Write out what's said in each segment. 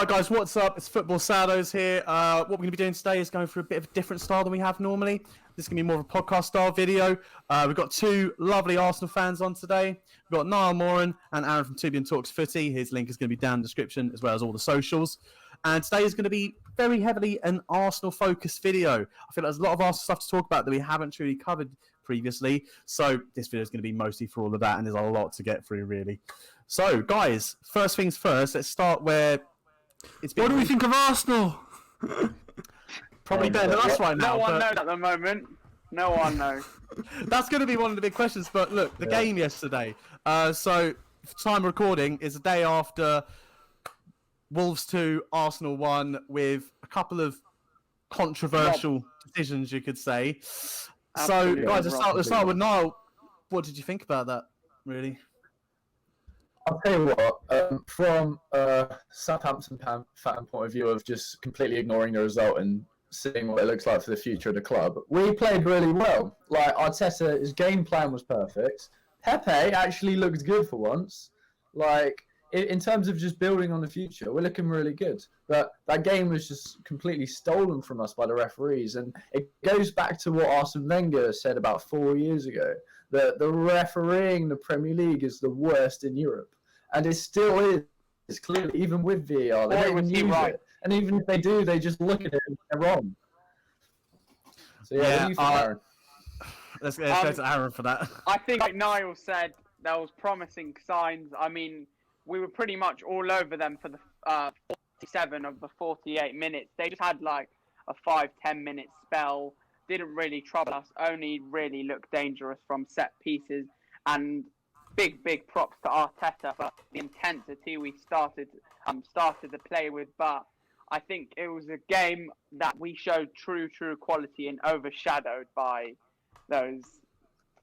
Right, guys, what's up? It's Football Saddos here. What we're going to be doing today is going for a bit of a different style than we have normally. This is going to be more of a podcast style video. We've got two lovely Arsenal fans on today. We've got Niall Moran and Aaron from Toubian Talks Footy. His link is going to be down in the description, as well as all the socials. And today is going to be very heavily an Arsenal-focused video. I feel like there's a lot of Arsenal stuff to talk about that we haven't truly covered previously. So this video is going to be mostly for all of that, and there's a lot to get through, really. So, guys, first things first, let's start where... What do we think of Arsenal? Probably better than us right now. No one knows at the moment. No one knows. That's going to be one of the big questions. But look, the game yesterday. So, time recording is the day after Wolves 2, Arsenal 1, with a couple of controversial decisions, you could say. Absolutely. So, guys, let's start with Niall. What did you think about that, really? I'll tell you what, from a Southampton fan point of view of just completely ignoring the result and seeing what it looks like for the future of the club, we played really well. Like, Arteta, his game plan was perfect. Pepe actually looked good for once. Like, in terms of just building on the future, we're looking really good. But that game was just completely stolen from us by the referees. And it goes back to what Arsene Wenger said about 4 years ago, that the refereeing in the Premier League is the worst in Europe. And it still is. It's clearly, even with VAR, they don't even use it. And even if they do, they just look at it and they're wrong. So what do you think, Aaron? Let's go to Aaron for that. I think, like Niall said, there was promising signs. I mean, we were pretty much all over them for the 47 of the 48 minutes. They just had like a 5-10 minute spell. Didn't really trouble us. Only really looked dangerous from set pieces. And big props to Arteta for the intensity we started to play with. But I think it was a game that we showed true quality and overshadowed by those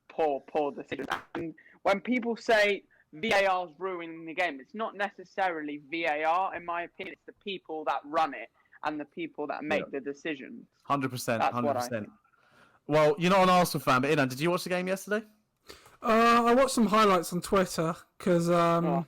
poor decisions. And when people say VAR's ruining the game, it's not necessarily VAR, in my opinion. It's the people that run it and the people that make the decisions. 100%. 100%. Well, you're not an Arsenal fan, but Idan, did you watch the game yesterday? I watched some highlights on Twitter because, I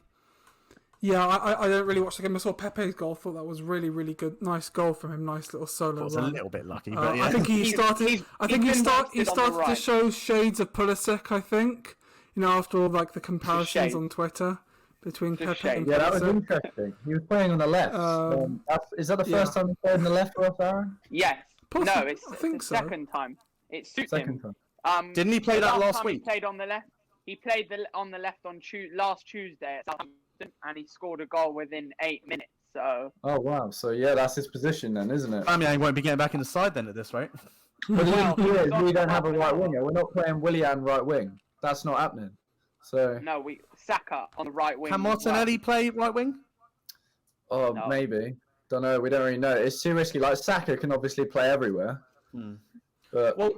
don't really watch the game. I saw Pepe's goal. Thought that was really good. Nice goal from him. Nice little solo. It was a little bit lucky, but yeah. I think he started. He started to show shades of Pulisic. I think, after all like the comparisons on Twitter between Pepe and Pulisic. Yeah, that was interesting. He was playing on the left. Is that the first time he played on the left for us, Aaron? Yes. Possibly. No, it's the second time. It suits him. Time. Didn't he play that last week? He played on the left. He played on the left on last Tuesday at Southampton, and he scored a goal within 8 minutes. So. Oh wow! So yeah, that's his position then, isn't it? I mean, he won't be getting back in the side then at this rate. But we don't have a right winger. We're not playing Willian right wing. That's not happening. So. No, Saka on the right wing. Can Martinelli play right wing? Oh, no. Maybe. Don't know. We don't really know. It's too risky. Like Saka can obviously play everywhere. But well,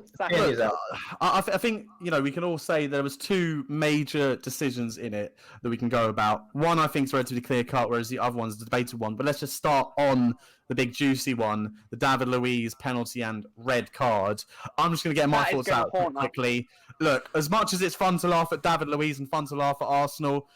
I think we can all say there was two major decisions in it that we can go about. One, I think, is relatively clear cut, whereas the other one's a debated one. But let's just start on the big juicy one: the David Luiz penalty and red card. I'm just going to get my thoughts out quickly. Look, as much as it's fun to laugh at David Luiz and fun to laugh at Arsenal,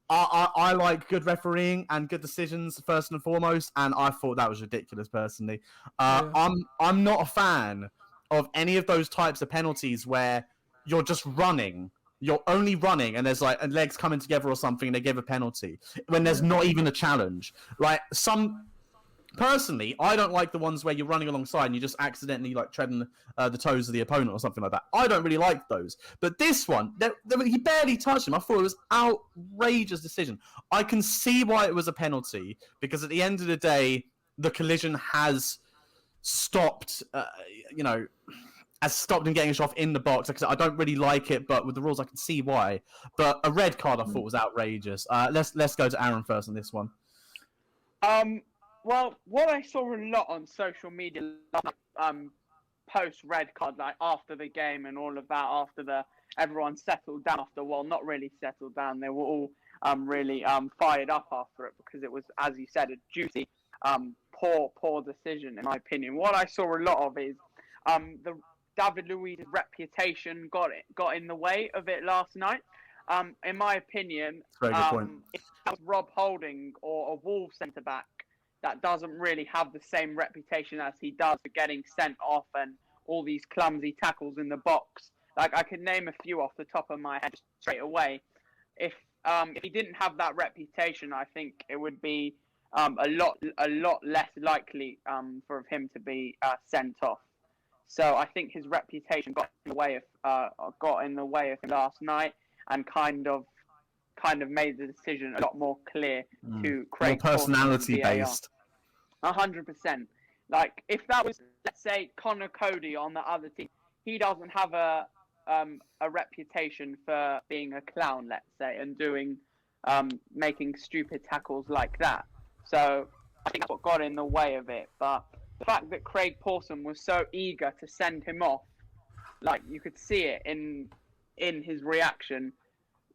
I like good refereeing and good decisions first and foremost, and I thought that was ridiculous personally. I'm not a fan of any of those types of penalties where you're just running. You're only running and there's like legs coming together or something and they give a penalty when there's not even a challenge. Personally, I don't like the ones where you're running alongside and you just accidentally like treading the toes of the opponent or something like that. I don't really like those. But this one, he barely touched him. I thought it was outrageous decision. I can see why it was a penalty because at the end of the day, the collision has stopped, has stopped him getting a shot in the box. Like I said, I don't really like it, but with the rules, I can see why. But a red card, I thought was outrageous. Let's go to Aaron first on this one. Well, what I saw a lot on social media, post red card, like after the game and all of that, after everyone settled down after, well, not really settled down. They were all really fired up after it because it was, as you said, a juicy, poor decision in my opinion. What I saw a lot of is the David Luiz's reputation got in the way of it last night. In my opinion, if that was Rob Holding or a Wolves centre back that doesn't really have the same reputation as he does for getting sent off and all these clumsy tackles in the box. Like, I could name a few off the top of my head straight away. If he didn't have that reputation, I think it would be a lot less likely for him to be sent off. So I think his reputation got in the way of him last night, and kind of made the decision a lot more clear to Craig. More personality based. 100%. Like, if that was, let's say, Connor Cody on the other team, he doesn't have a reputation for being a clown, let's say, and doing making stupid tackles like that. So I think that's what got in the way of it. But the fact that Craig Pawson was so eager to send him off, like, you could see it in his reaction.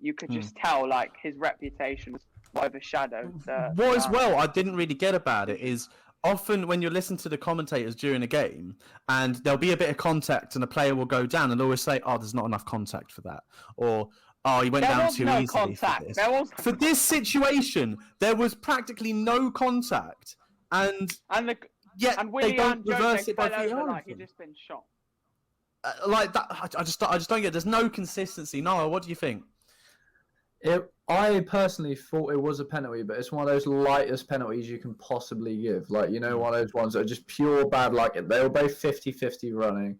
You could just tell, like, his reputation was overshadowed. What as well I didn't really get about it is often when you listen to the commentators during a game and there'll be a bit of contact and a player will go down and they'll always say, oh, there's not enough contact for that. Or, oh, he went down too easily contact. for this. For this situation, there was practically no contact. And yet they don't reverse it by VAR. Like he'd just been shot. Like that, I just don't get. There's no consistency. Noah, what do you think? I personally thought it was a penalty, but it's one of those lightest penalties you can possibly give. Like, you know, one of those ones that are just pure bad luck. They were both 50-50 running.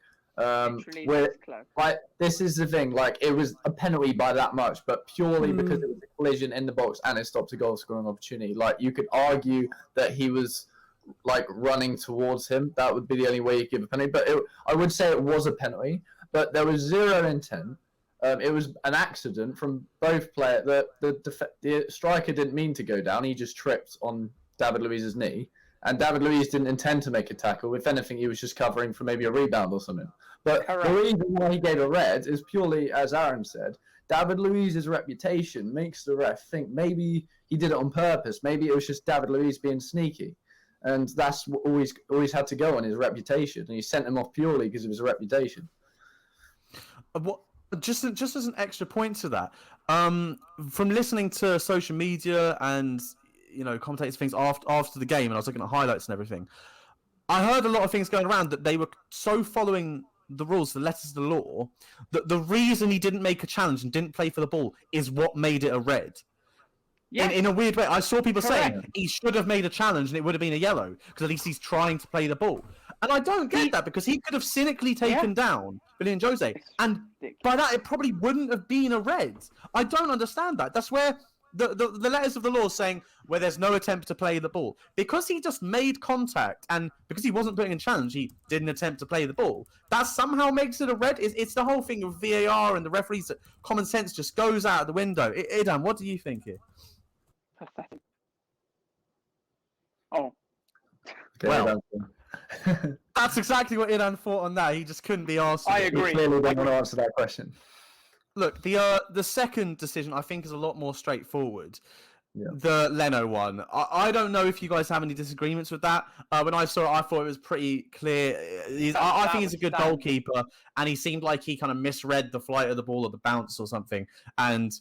Like, this is the thing. Like, it was a penalty by that much, but purely because it was a collision in the box and it stopped a goal scoring opportunity. Like, you could argue that he was like running towards him. That would be the only way you give a penalty. But I would say it was a penalty, but there was zero intent. It was an accident from both players. The striker didn't mean to go down. He just tripped on David Luiz's knee. And David Luiz didn't intend to make a tackle. If anything, he was just covering for maybe a rebound or something. But the reason why he gave a red is purely, as Aaron said, David Luiz's reputation makes the ref think maybe he did it on purpose. Maybe it was just David Luiz being sneaky. And that's what always had to go on, his reputation. And he sent him off purely because of his reputation. Just as an extra point to that, from listening to social media and, you know, commentators things after the game, and I was looking at highlights and everything, I heard a lot of things going around that they were so following the rules, the letters of the law, that the reason he didn't make a challenge and didn't play for the ball is what made it a red. Yeah. In a weird way, I saw people saying he should have made a challenge and it would have been a yellow because at least he's trying to play the ball. And I don't get that because he could have cynically taken down Willian Jose. And by that, it probably wouldn't have been a red. I don't understand that. That's where the letters of the law saying where there's no attempt to play the ball. Because he just made contact and because he wasn't putting in challenge, he didn't attempt to play the ball. That somehow makes it a red. It's the whole thing of VAR and the referees. That common sense just goes out the window. Idan, what do you think here? Pathetic. Oh. Okay, well, that's exactly what Idan thought on that. He just couldn't be asked. I agree. He clearly didn't want to answer that question. Look, the second decision I think is a lot more straightforward. Yeah. The Leno one. I don't know if you guys have any disagreements with that. When I saw it, I thought it was pretty clear. I think he's a good goalkeeper, and he seemed like he kind of misread the flight of the ball or the bounce or something, and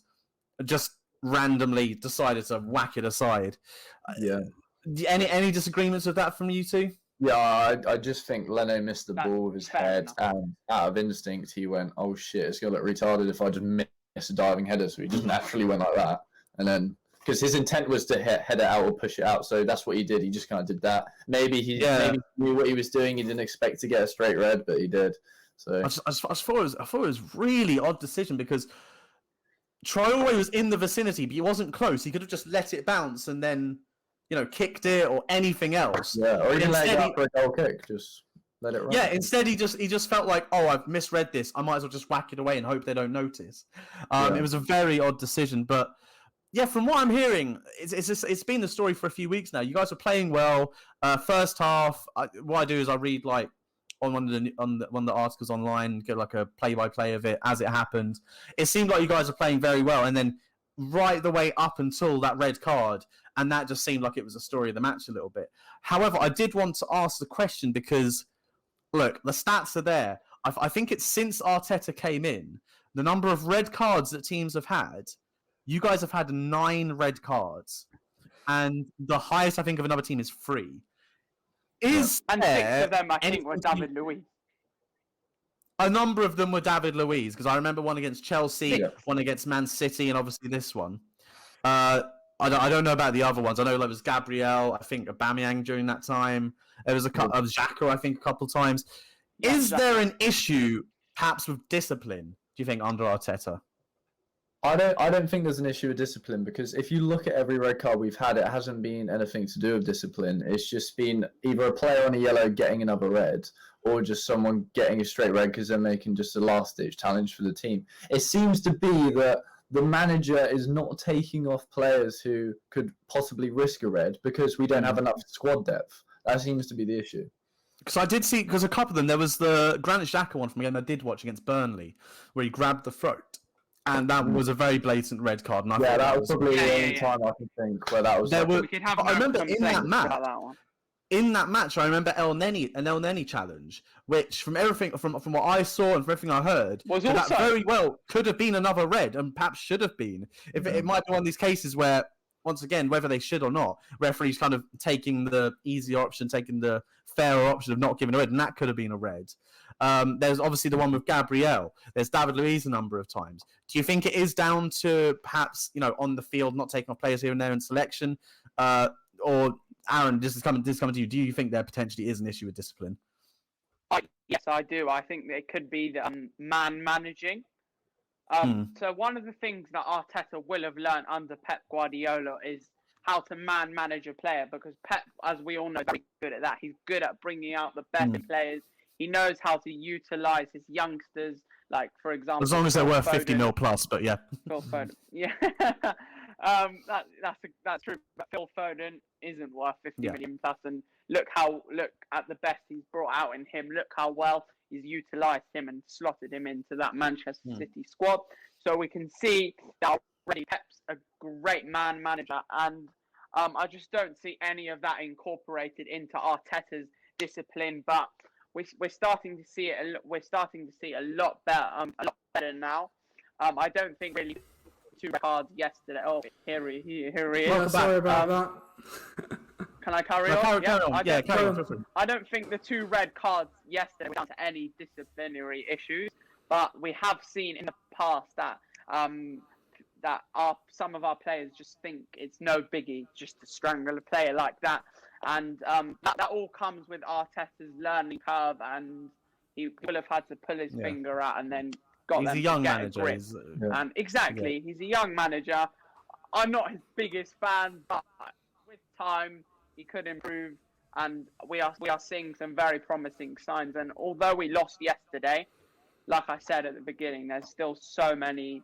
just randomly decided to whack it aside. Yeah. Any disagreements with that from you two? Yeah, I just think Leno missed the ball with his head, and out of instinct, he went, "Oh shit, it's gonna look retarded if I just miss a diving header." So he just naturally went like that, and then because his intent was to head it out or push it out, so that's what he did. He just kind of did that. Maybe he knew what he was doing. He didn't expect to get a straight red, but he did. So I thought it was really odd decision because Traore was in the vicinity, but he wasn't close. He could have just let it bounce and then, you know, kicked it or anything else. Yeah, or even let it out for a goal kick. Just let it run. Yeah, instead he just felt like, oh, I've misread this. I might as well just whack it away and hope they don't notice. It was a very odd decision, but yeah, from what I'm hearing, it's been the story for a few weeks now. You guys are playing well. First half, what I do is I read like on one of the articles online, get like a play-by-play of it as it happened. It seemed like you guys are playing very well, and then right the way up until that red card, and that just seemed like it was a story of the match a little bit. However, I did want to ask the question because, look, the stats are there. I think it's since Arteta came in, the number of red cards that teams have had, you guys have had 9 red cards. and the highest I think of another team is 3. Is And there 6 of them, I think, were anything David Luiz. A number of them were David Luiz, because I remember one against Chelsea, Yeah. one against Man City, and obviously this one. I don't know about the other ones. I know there was Gabriel, I think Aubameyang during that time. There was a couple of Xhaka, I think, a couple times. Yeah, Is Xhaka. there an issue, perhaps, with discipline, do you think, under Arteta? I don't think there's an issue with discipline, because if you look at every red card we've had, it hasn't been anything to do with discipline. It's just been either a player on a yellow getting another red, or just someone getting a straight red because they're making just a last-ditch challenge for the team. It seems to be that the manager is not taking off players who could possibly risk a red because we don't have enough squad depth. That seems to be the issue. Because I did see, because a couple of them, there was the Granit Xhaka one from a game I did watch against Burnley, where he grabbed the throat. And that was a very blatant red card. And I thought that was probably the only yeah. time I can think where that was. There were- We could have I remember in that conversations match, about that one. in that match, I remember an El Neni challenge, which from everything, from what I saw and from everything I heard, Was that also- very well could have been another red, and perhaps should have been. If it might be one of these cases where, once again, whether they should or not, referees kind of taking the easier option, taking the fairer option of not giving a red, and that could have been a red. There's obviously the one with Gabriel. There's David Luiz a number of times. Do you think it is down to perhaps, on the field, not taking off players here and there in selection? Or, Aaron, this is coming to you. Do you think there potentially is an issue with discipline? Yes, I do. I think it could be the man managing. So one of the things that Arteta will have learned under Pep Guardiola is how to man manage a player, because Pep, as we all know, is very good at that. He's good at bringing out the best players. He knows how to utilize his youngsters, like, for example... As long as they're Phil worth 50 Foden. mil plus, but yeah. Phil Foden. Yeah. That's true. But Phil Foden isn't worth 50 million plus, and look at the best he's brought out in him. Look how well he's utilised him and slotted him into that Manchester City squad. So we can see that already Pep's a great man manager, and I just don't see any of that incorporated into Arteta's discipline. But we're starting to see it. We're starting to see a lot better now. I don't think really 2 red cards yesterday. Oh, here he is. Yeah, sorry about that. Can I carry No, on? carry on. Yeah, carry on. Feel free. I don't think the 2 red cards yesterday were down to any disciplinary issues, but we have seen in the past that some of our players just think it's no biggie just to strangle a player like that, and that all comes with Arteta's learning curve, and he will have had to pull his finger out and then got He's them a young to get manager. a grip. And exactly, he's a young manager. I'm not his biggest fan, but with time he could improve, and we are seeing some very promising signs. And although we lost yesterday, like I said at the beginning, there's still so many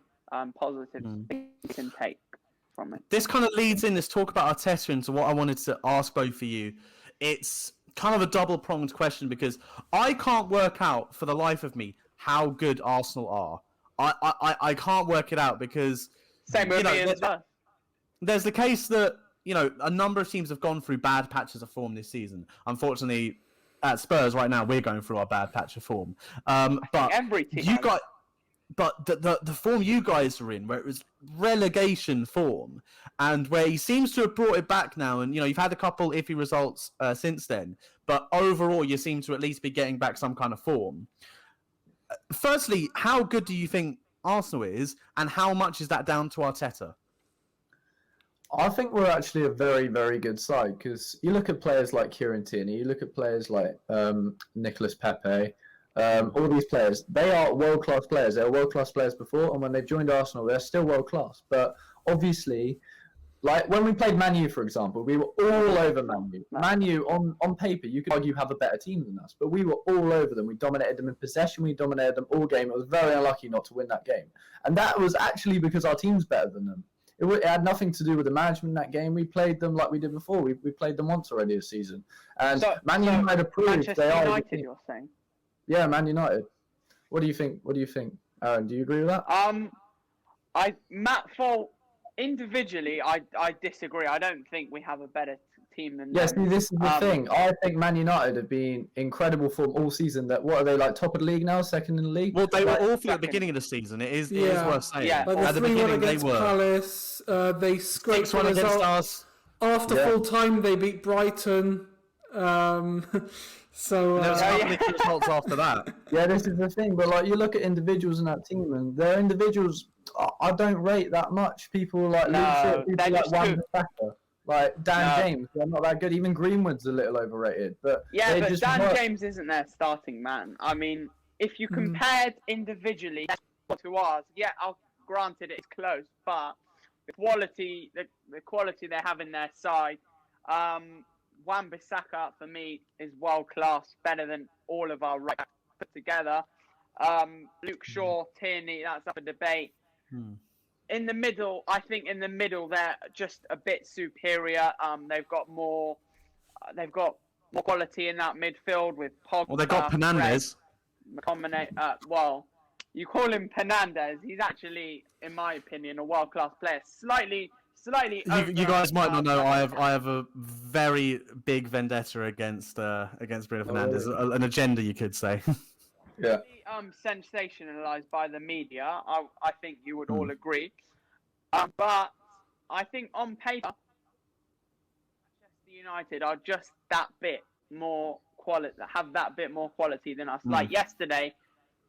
positives we can take from it. This kind of leads in this talk about Arteta into what I wanted to ask both of you. It's kind of a double-pronged question, because I can't work out for the life of me how good Arsenal are. I can't work it out, because Same with me as well. there's the case that a number of teams have gone through bad patches of form this season. Unfortunately, at Spurs right now, we're going through our bad patch of form. But every team you has. got, but the form you guys are in, where it was relegation form, and where he seems to have brought it back now, and you've had a couple iffy results since then, but overall you seem to at least be getting back some kind of form. Firstly, how good do you think Arsenal is, and how much is that down to Arteta? I think we're actually a very, very good side, because you look at players like Kieran Tierney, you look at players like Nicolas Pepe, all these players, they are world-class players. They were world-class players before, and when they've joined Arsenal, they're still world-class. But obviously, like when we played Man U, for example, we were all over Man U. Man U, on paper, you could argue have a better team than us, but we were all over them. We dominated them in possession. We dominated them all game. It was very unlucky not to win that game. And that was actually because our team's better than them. It had nothing to do with the management in that game. We played them like we did before. We played them once already this season. And Man United proved Manchester they are... United, you're saying? Yeah, Man United. What do you think? Aaron, do you agree with that? Individually, I disagree. I don't think we have a better team than Yes, them. this is the thing. I think Man United have been incredible form all season. That what are they, like, top of the league now, second in the league? Well, they were awful at second. the beginning of the season. It is Yeah. worth saying. Yeah. Like At the the 3-1 beginning, they against were. Palace, they scraped 6-1 the against result. us. After full time, they beat Brighton. So There was a couple of key results after that. Yeah, this is the thing. But like, you look at individuals in that team, and their individuals, I don't rate that much. People like leadership, people like Wan-Bissaka, like Dan James, they're not that good. Even Greenwood's a little overrated. But Dan James isn't their starting man. I mean, if you compared individually to ours, granted it's close, but the quality they have in their side. Wan-Bissaka for me is world class, better than all of our right backs put together. Luke Shaw, Tierney, that's up for debate. In the middle, I think they're just a bit superior. They've got more quality in that midfield with Pogba. Well, they've got Panelists. You call him Panelists. He's actually, in my opinion, a world class player. Slightly. You guys might not know. I have a very big vendetta against Bruno Fernandes, an agenda, you could say. Yeah. Sensationalized by the media. I think you would all agree. But I think on paper, Manchester United are just that bit more quality. Have that bit more quality than us. Like yesterday,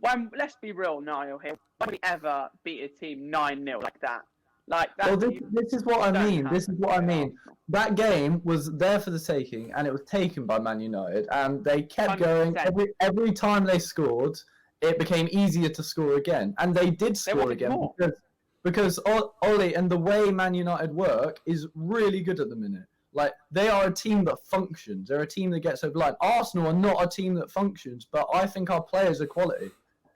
let's be real, Niall here. When we ever beat a team 9-0 like that? This is what I mean. This is what I mean. That game was there for the taking, and it was taken by Man United, and they kept 100%. Going. Every time they scored, it became easier to score again, and they did score again because Ollie and the way Man United work is really good at the minute. Like, they are a team that functions. They're a team that gets over the line. Arsenal are not a team that functions, but I think our players are quality,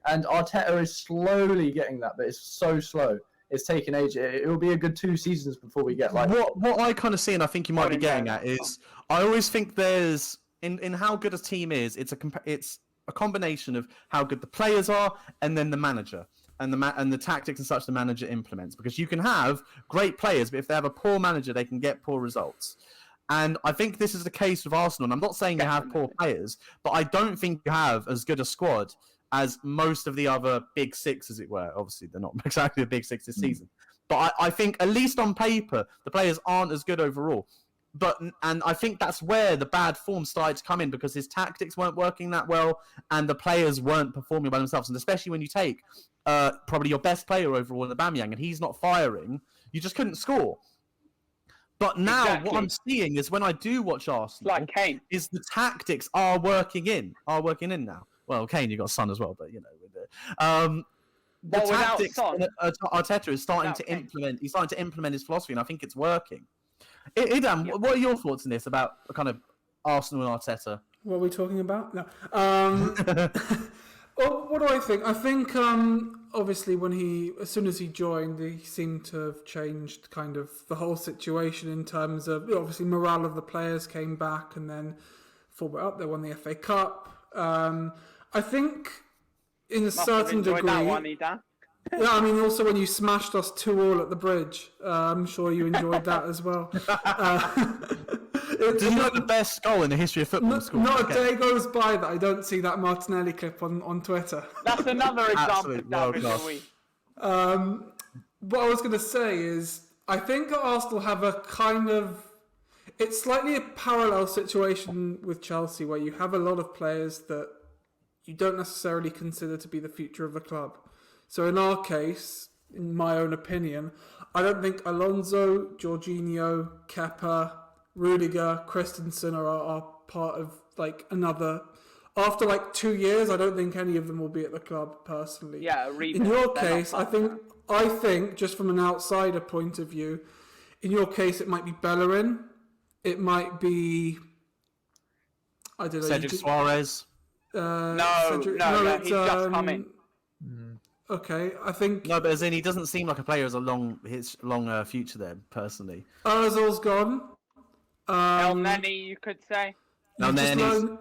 and Arteta is slowly getting that, but it's so slow. It's taken age. It will be a good 2 seasons before we get like... What I kind of see, and I think you might be getting at, is I always think there's... In how good a team is, it's a combination of how good the players are and then the manager and the tactics and such the manager implements. Because you can have great players, but if they have a poor manager, they can get poor results. And I think this is the case with Arsenal. And I'm not saying you have poor players, but I don't think you have as good a squad as most of the other big six, as it were. Obviously, they're not exactly a big six this season. But I think, at least on paper, the players aren't as good overall. And I think that's where the bad form started to come in, because his tactics weren't working that well, and the players weren't performing by themselves. And especially when you take probably your best player overall in Aubameyang, and he's not firing, you just couldn't score. But now what I'm seeing is when I do watch Arsenal, like Kane, is the tactics are working in now. Well, Kane, you got Son as well, but you know, the tactics Arteta is starting to implement. He's starting to implement his philosophy, and I think it's working. Idan, what are your thoughts on this about kind of Arsenal and Arteta? What are we talking about? No. Well, what do I think? I think obviously as soon as he joined, he seemed to have changed kind of the whole situation in terms of, obviously, morale of the players came back, and then they won the FA Cup. I think in a certain degree. That one, Idan. Yeah, I mean, also when you smashed us 2-2 at the Bridge, I'm sure you enjoyed that as well. Did you know the best goal in the history of football? Not a day goes by that I don't see that Martinelli clip on Twitter. That's another example of David Luiz. What I was going to say is, I think Arsenal have a kind of... It's slightly a parallel situation with Chelsea, where you have a lot of players that you don't necessarily consider to be the future of the club. So in our case, in my own opinion, I don't think Alonso, Jorginho, Kepa, Rudiger, Christensen are part of like another... After like 2 years, I don't think any of them will be at the club personally. Yeah, in your case, I think just from an outsider point of view, in your case it might be Bellerin, it might be... I don't know. Cedric Suarez. No, he's just coming. Okay, I think... No, but as in, he doesn't seem like a player who has a long future there, personally. Ozil's gone. El Neni, you could say.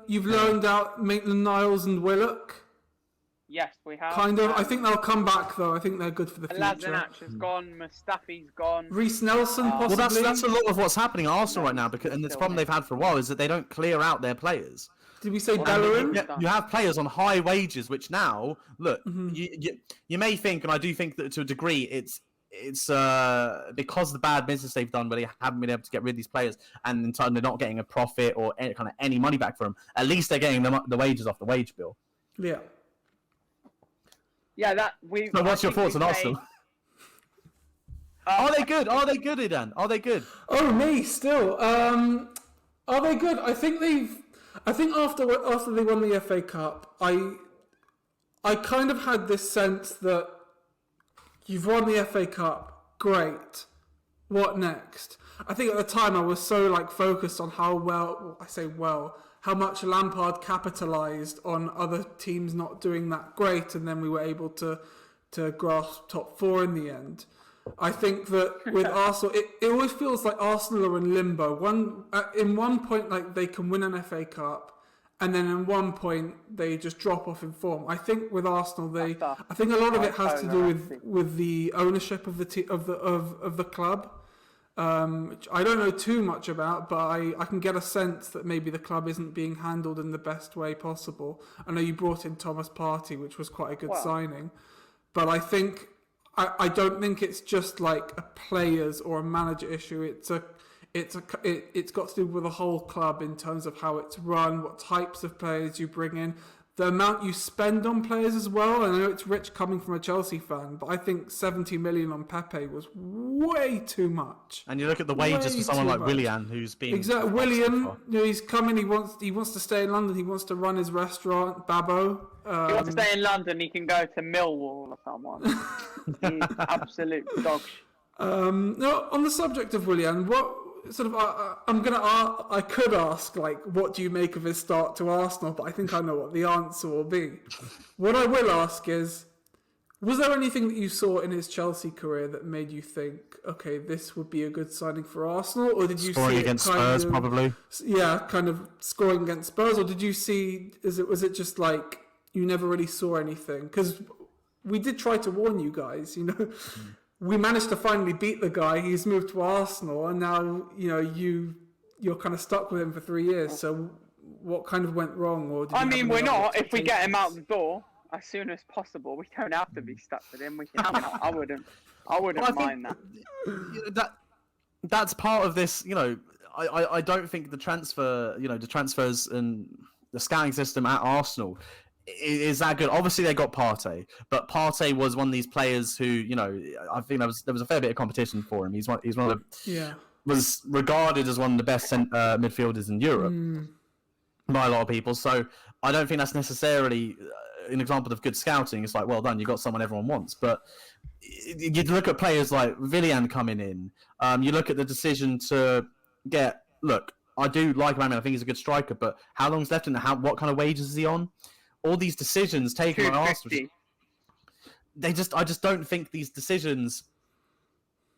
You've loaned out Maitland-Niles and Willock. Yes, we have. Kind of. I think they'll come back, though. I think they're good for the future. Lazinach is gone. Mustafi's gone. Reece Nelson, possibly. Well, that's a lot of what's happening at Arsenal right now, and the problem they've had for a while is that they don't clear out their players. Did we say Bellerin? You have players on high wages, which now, look, you may think, and I do think that to a degree, it's because of the bad business they've done, where they haven't been able to get rid of these players, and in turn they're not getting a profit or any money back from them. At least they're getting the wages off the wage bill. Yeah. Yeah, So what's your thoughts on Arsenal? Are they good? Are they good, Idan? Are they good? Oh, me still. Are they good? I think after they won the FA Cup, I kind of had this sense that you've won the FA Cup, great. What next? I think at the time I was so focused on how much Lampard capitalised on other teams not doing that great, and then we were able to grasp top 4 in the end. I think that with Arsenal, it always feels like Arsenal are in limbo. In one point, they can win an FA Cup, and then in one point they just drop off in form. I think with Arsenal, I think a lot of it has to do with the ownership of the club. Which I don't know too much about, but I can get a sense that maybe the club isn't being handled in the best way possible. I know you brought in Thomas Partey, which was quite a good signing, but I think I don't think it's just like a players or a manager issue. It's got to do with the whole club in terms of how it's run, what types of players you bring in, the amount you spend on players as well. I know it's rich coming from a Chelsea fan, but I think 70 million on Pepe was way too much. And you look at the wages for someone like Willian, who's been exactly Willian. He's coming. He wants to stay in London. He wants to run his restaurant, Babbo. If he wants to stay in London, he can go to Millwall or someone. He's absolute dog. No, on the subject of Willian, what sort of I could ask what do you make of his start to Arsenal, but I think I know what the answer will be. What I will ask is, was there anything that you saw in his Chelsea career that made you think, okay, this would be a good signing for Arsenal, or did you scoring see against Spurs probably? Yeah, kind of scoring against Spurs, or did you see? Was it just you never really saw anything? Because we did try to warn you guys, We managed to finally beat the guy. He's moved to Arsenal, and now you're kind of stuck with him for 3 years. So, what kind of went wrong? Or we're not. If we get him out the door as soon as possible, we don't have to be stuck with him. We can have him out. I wouldn't mind that. That's part of this. I don't think the transfers and the scouting system at Arsenal is that good. Obviously they got Partey, but Partey was one of these players who, I think there was a fair bit of competition for him. He's one of the was regarded as one of the best midfielders in Europe by a lot of people. So I don't think that's necessarily an example of good scouting. It's well done, you got someone everyone wants. But you look at players like Willian coming in. You look at the decision to get. Look, I do like him. I think he's a good striker, but how long's left and what kind of wages is he on? All these decisions taken by Arsenal, I just don't think these decisions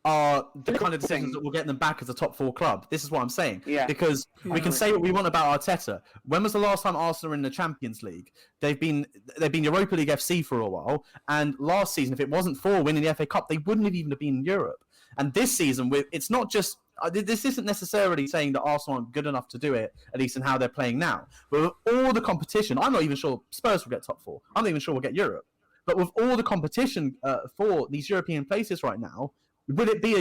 are the kind of decisions that will get them back as a top 4 club. This is what I'm saying. Yeah. Because we can say what we want about Arteta. When was the last time Arsenal were in the Champions League? They've been Europa League FC for a while, and last season, if it wasn't for winning the FA Cup, they wouldn't have even been in Europe. And this season, it's not just. This isn't necessarily saying that Arsenal aren't good enough to do it, at least in how they're playing now. But with all the competition, I'm not even sure Spurs will get top 4. I'm not even sure we'll get Europe. But with all the competition for these European places right now, would it be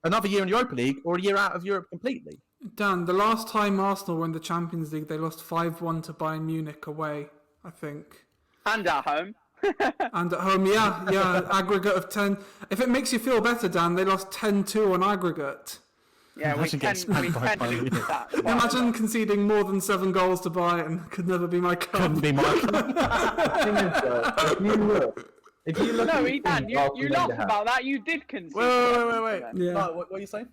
another year in Europa League, or a year out of Europe completely? Dan, the last time Arsenal won the Champions League, they lost 5-1 to Bayern Munich away, I think. And at home. And at home, yeah, aggregate of 10. If it makes you feel better, Dan, they lost 10-2 on aggregate. Yeah, we can do that. Imagine conceding more than 7 goals to Bayern. Could never be my club. Couldn't be my club. If you look no, Idan, you laugh about that. You did concede. Wait. Yeah. No, what are you saying?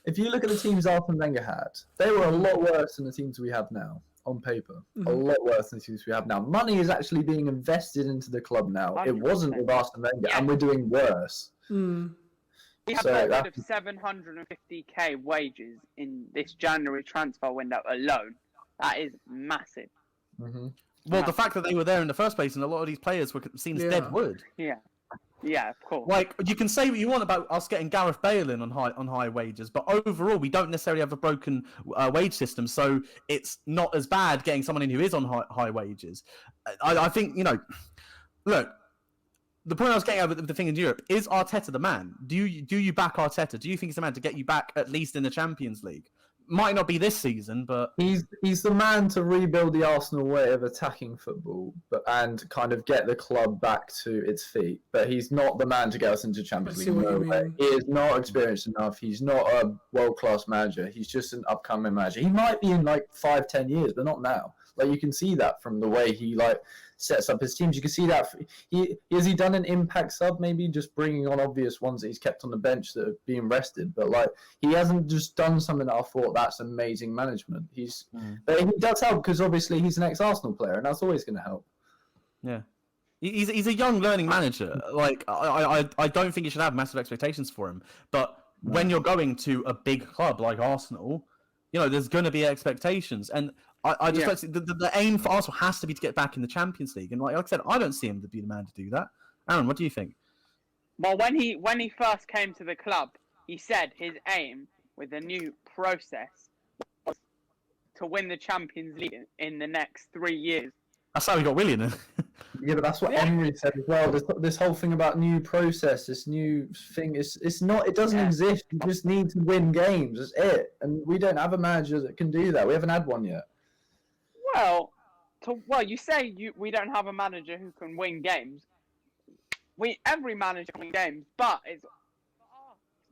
If you look at the teams Arsene Wenger had, they were a lot worse than the teams we have now. On paper, a lot worse than the teams we have now. Money is actually being invested into the club now. 100%. It wasn't with Arsene Wenger, and we're doing worse. We have rid of 750k wages in this January transfer window alone. That is massive. Mm-hmm. Well, the fact that they were there in the first place, and a lot of these players were seen as dead wood. Yeah, of course. You can say what you want about us getting Gareth Bale in on high wages, but overall we don't necessarily have a broken wage system, so it's not as bad getting someone in who is on high wages. I think look, the point I was getting at with the thing in Europe is Arteta the man. Do you back Arteta? Do you think he's the man to get you back at least in the Champions League? Might not be this season, but he's the man to rebuild the Arsenal way of attacking football, and kind of get the club back to its feet. But he's not the man to get us into Champions League. No way. He is not experienced enough. He's not a world-class manager. He's just an upcoming manager. He might be in like 5-10 years, but not now. Like you can see that from the way he like sets up his teams. You can see that has he done an impact sub, maybe just bringing on obvious ones that he's kept on the bench that are being rested, but like he hasn't just done something that I thought that's amazing management. But he does help because obviously he's an ex-Arsenal player, and that's always going to help. Yeah, he's a young learning manager. Like I don't think you should have massive expectations for him, but when you're going to a big club like Arsenal, you know there's going to be expectations. And I just like the aim for Arsenal has to be to get back in the Champions League, and like I said, I don't see him to be the man to do that. Aaron, what do you think? Well, when he first came to the club, he said his aim with the new process was to win the Champions League in the next 3 years. That's how he got Willian. Yeah, but that's what Emery said as well. This whole thing about new process, this new thing, it's not. It doesn't exist. You just need to win games. That's it. And we don't have a manager that can do that. We haven't had one yet. Well, you say we don't have a manager who can win games. Every manager can win games, but it's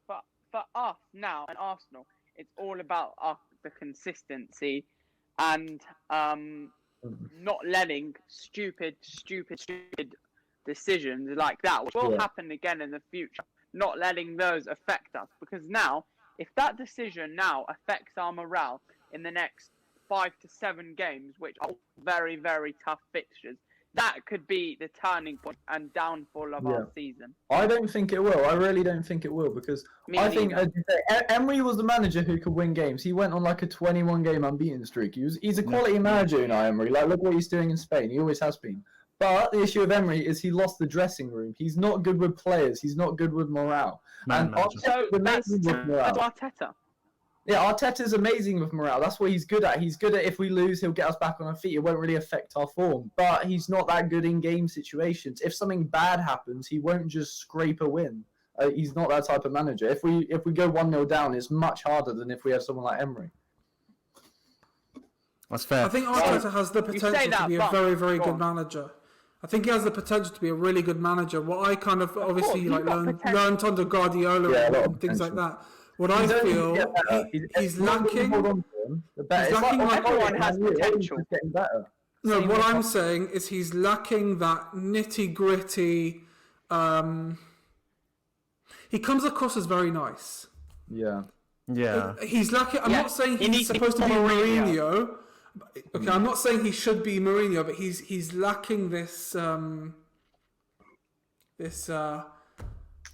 for us now and Arsenal. It's all about the consistency and not letting stupid decisions like that, which will happen again in the future. Not letting those affect us, because now, if that decision now affects our morale in the next 5 to 7 games, which are very, very tough fixtures, that could be the turning point and downfall of our season. I don't think it will. I really don't think it will, because I think, as you say, Emery was the manager who could win games. He went on like a 21-game unbeaten streak. He's a quality manager, Niall Emery. Like, look what he's doing in Spain. He always has been. But the issue of Emery is he lost the dressing room. He's not good with players. He's not good with morale. So that's Arteta. Yeah, Arteta's amazing with morale. That's what he's good at. He's good at if we lose, he'll get us back on our feet. It won't really affect our form. But he's not that good in game situations. If something bad happens, he won't just scrape a win. He's not that type of manager. If we go 1-0 down, it's much harder than if we have someone like Emery. That's fair. I think Arteta has the potential to be a very, very good manager. I think he has the potential to be a really good manager. What I kind of obviously learned under Guardiola and things like that. What I feel he's lacking. Everyone has potential. No, what I'm saying is he's lacking that nitty gritty. He comes across as very nice. Yeah. He's lacking. I'm not saying he's supposed to be Mourinho. Okay, I'm not saying he should be Mourinho, but he's lacking this.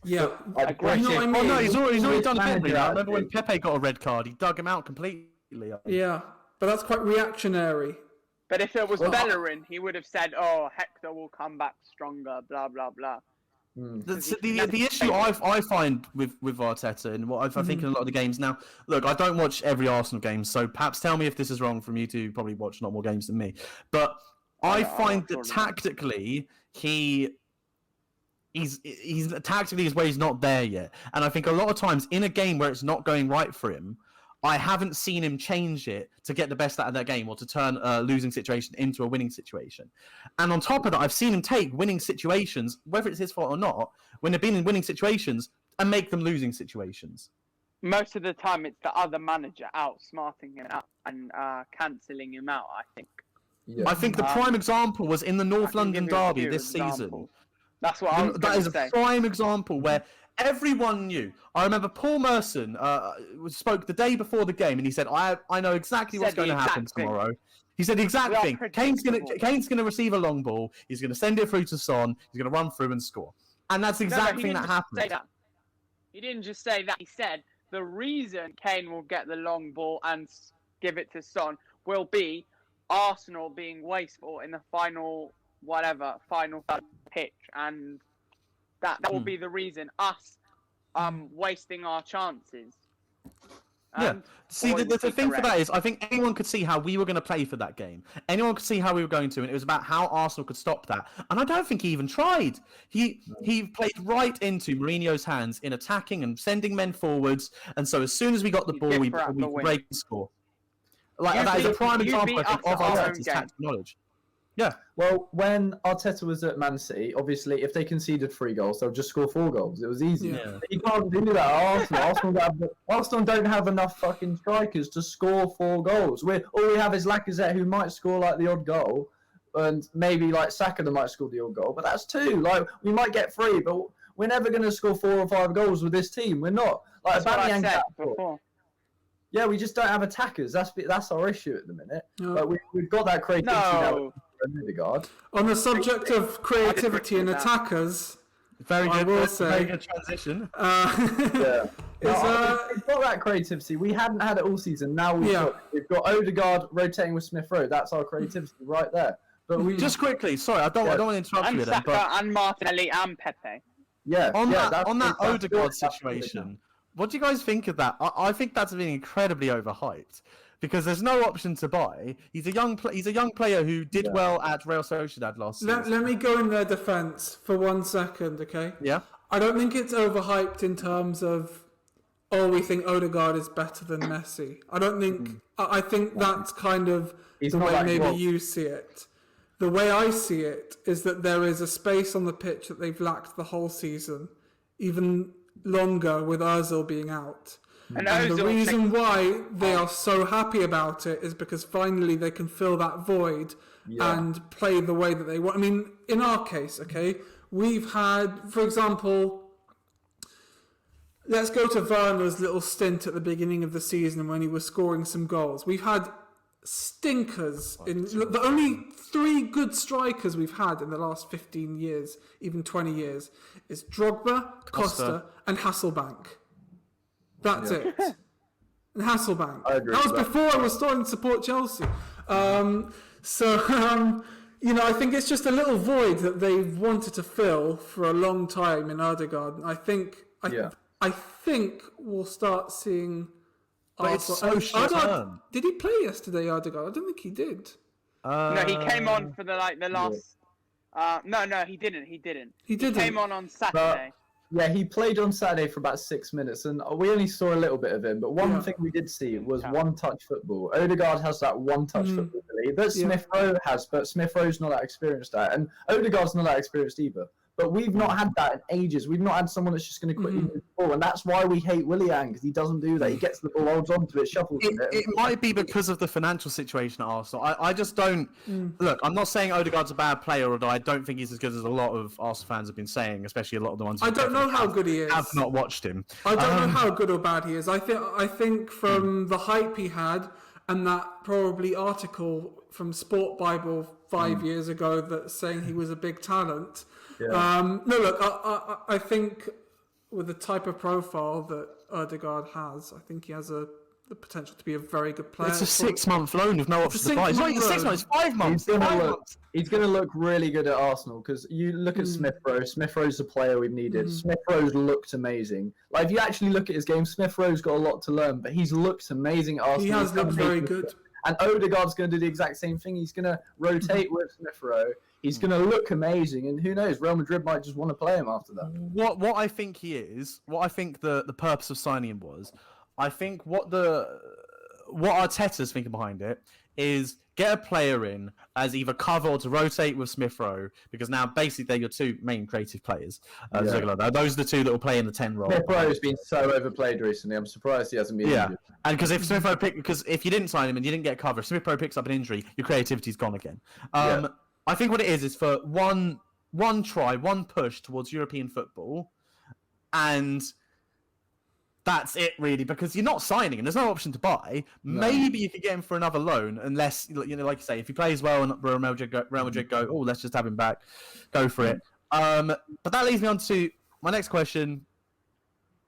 Yeah, aggressive. You know what I mean? Oh no, he's already done Pepe. I remember when Pepe got a red card, he dug him out completely. Yeah, but that's quite reactionary. But if it was Bellerin, he would have said, "Oh, Hector will come back stronger." Blah blah blah. The issue I find with Arteta and what I think in a lot of the games now. Look, I don't watch every Arsenal game, so perhaps tell me if this is wrong from you two. Probably watch a lot more games than me, but I find that tactically he's tactically is where he's not there yet. And I think a lot of times in a game where it's not going right for him, I haven't seen him change it to get the best out of that game or to turn a losing situation into a winning situation. And on top of that, I've seen him take winning situations, whether it's his fault or not, when they've been in winning situations and make them losing situations. Most of the time, it's the other manager outsmarting him out and cancelling him out, I think. Yeah. I think the prime example was in the North London derby this season. That's what I was That is a prime example where everyone knew. I remember Paul Merson spoke the day before the game, and he said, "I know exactly what's going to happen tomorrow." He said the exact thing. Kane's going to receive a long ball. He's going to send it through to Son. He's going to run through and score. And that's the exact thing that happened. He didn't just say that. He said the reason Kane will get the long ball and give it to Son will be Arsenal being wasteful in the final pitch, and that will be the reason us wasting our chances. Yeah. And See, or the would be thing for that correct. is, I think anyone could see how we were going to play for that game. Anyone could see how we were going to, and it was about how Arsenal could stop that. And I don't think he even tried. He played right into Mourinho's hands in attacking and sending men forwards. And so as soon as we got the He's ball, we good for the win. break and score. Like You that is a beat- prime you example, beat I think, us of at our own Arteta's game. tactical knowledge. Yeah. Well, when Arteta was at Man City, obviously, if they conceded 3 goals, they'll just score 4 goals. It was easy. Yeah. You can't do that at Arsenal. Arsenal don't have enough fucking strikers to score 4 goals. All we have is Lacazette, who might score like the odd goal, and maybe like Saka that might score the odd goal. But that's 2. Like we might get 3, but we're never going to score 4 or 5 goals with this team. We're not. Like That's what I Aubameyang said can't score. before. Yeah, we just don't have attackers. That's our issue at the minute. No. But we've got that creativity now No. with Odegaard. On the subject of creativity and with that. attackers, Very I good. will Very say- good transition. Yeah. is We've got that creativity. We hadn't had it all season. Now we've got Odegaard rotating with Smith Rowe. That's our creativity right there. But we Just quickly, sorry, I don't want to interrupt And you then, Saka but and Martinelli and Pepe. on that that's Odegaard good. situation, what do you guys think of that? I think that's been incredibly overhyped because there's no option to buy. He's a young player who did well at Real Sociedad last season. let me go in their defence for 1 second, okay? Yeah. I don't think it's overhyped in terms of, we think Odegaard is better than Messi. I don't think. I think that's kind of He's the not way like maybe Rob. you see it. The way I see it is that there is a space on the pitch that they've lacked the whole season, even longer with Ozil being out. And And the Ozil reason why they are so happy about it is because finally they can fill that void and play the way that they want. I mean, in our case, okay, we've had, for example, let's go to Werner's little stint at the beginning of the season when he was scoring some goals. We've had stinkers in the only 3 good strikers we've had in the last 15 years, even 20 years, is Drogba, Costa and Hasselbank. That's it. And Hasselbank. I agree That was with that. before I was starting to support Chelsea. I think it's just a little void that they've wanted to fill for a long time in Odegaard. And I think we'll start seeing. But it's Arsenal- so short Odegaard- term. Did he play yesterday, Odegaard? I don't think he did. No, he came on for the last. No, he didn't. He didn't. He didn't. Came on Saturday. Yeah, he played on Saturday for about 6 minutes, and we only saw a little bit of him. But one thing we did see was one-touch football. Odegaard has that one-touch football ability that Smith Rowe has, but Smith Rowe's not that experienced at, and Odegaard's not that experienced either. But we've not had that in ages. We've not had someone that's just going to quickly move the ball, and that's why we hate Willian, because he doesn't do that. He gets the ball, holds onto it, shuffles it. It might be because of the financial situation at Arsenal. I just don't look. I'm not saying Odegaard's a bad player, although I don't think he's as good as a lot of Arsenal fans have been saying, especially a lot of the ones. I don't know how good he is. Have not watched him. I don't know how good or bad he is. I think from the hype he had and that probably article from Sport Bible 5 years ago that's saying he was a big talent. No, look, I think with the type of profile that Odegaard has, I think he has the potential to be a very good player. It's a 6-month loan with no option to buy. It's not even 6 months. It's 5 months. He's going to look really good at Arsenal, because you look at Smith Rowe. Smith Rowe's the player we've needed. Smith Rowe's looked amazing. Like, if you actually look at his game, Smith Rowe's got a lot to learn, but he's looked amazing at Arsenal. He has looked very good. And Odegaard's going to do the exact same thing. He's going to rotate with Smith Rowe. He's going to look amazing, and who knows? Real Madrid might just want to play him after that. What I think he is, what I think the purpose of signing him was, I think what Arteta's thinking behind it is get a player in as either cover or to rotate with Smith Rowe, because now basically they're your 2 main creative players. Those are the 2 that will play in the 10 role. Smith Rowe's been so overplayed recently. I'm surprised he hasn't been injured. And because if Smith Rowe because if you didn't sign him and you didn't get cover, if Smith Rowe picks up an injury, your creativity's gone again. I think what it is for one try, one push towards European football, and that's it really, because you're not signing him. There's no option to buy. No. Maybe you could get him for another loan, unless, like you say, if he plays well and Real Madrid go, oh, let's just have him back, go for it. But that leads me on to my next question: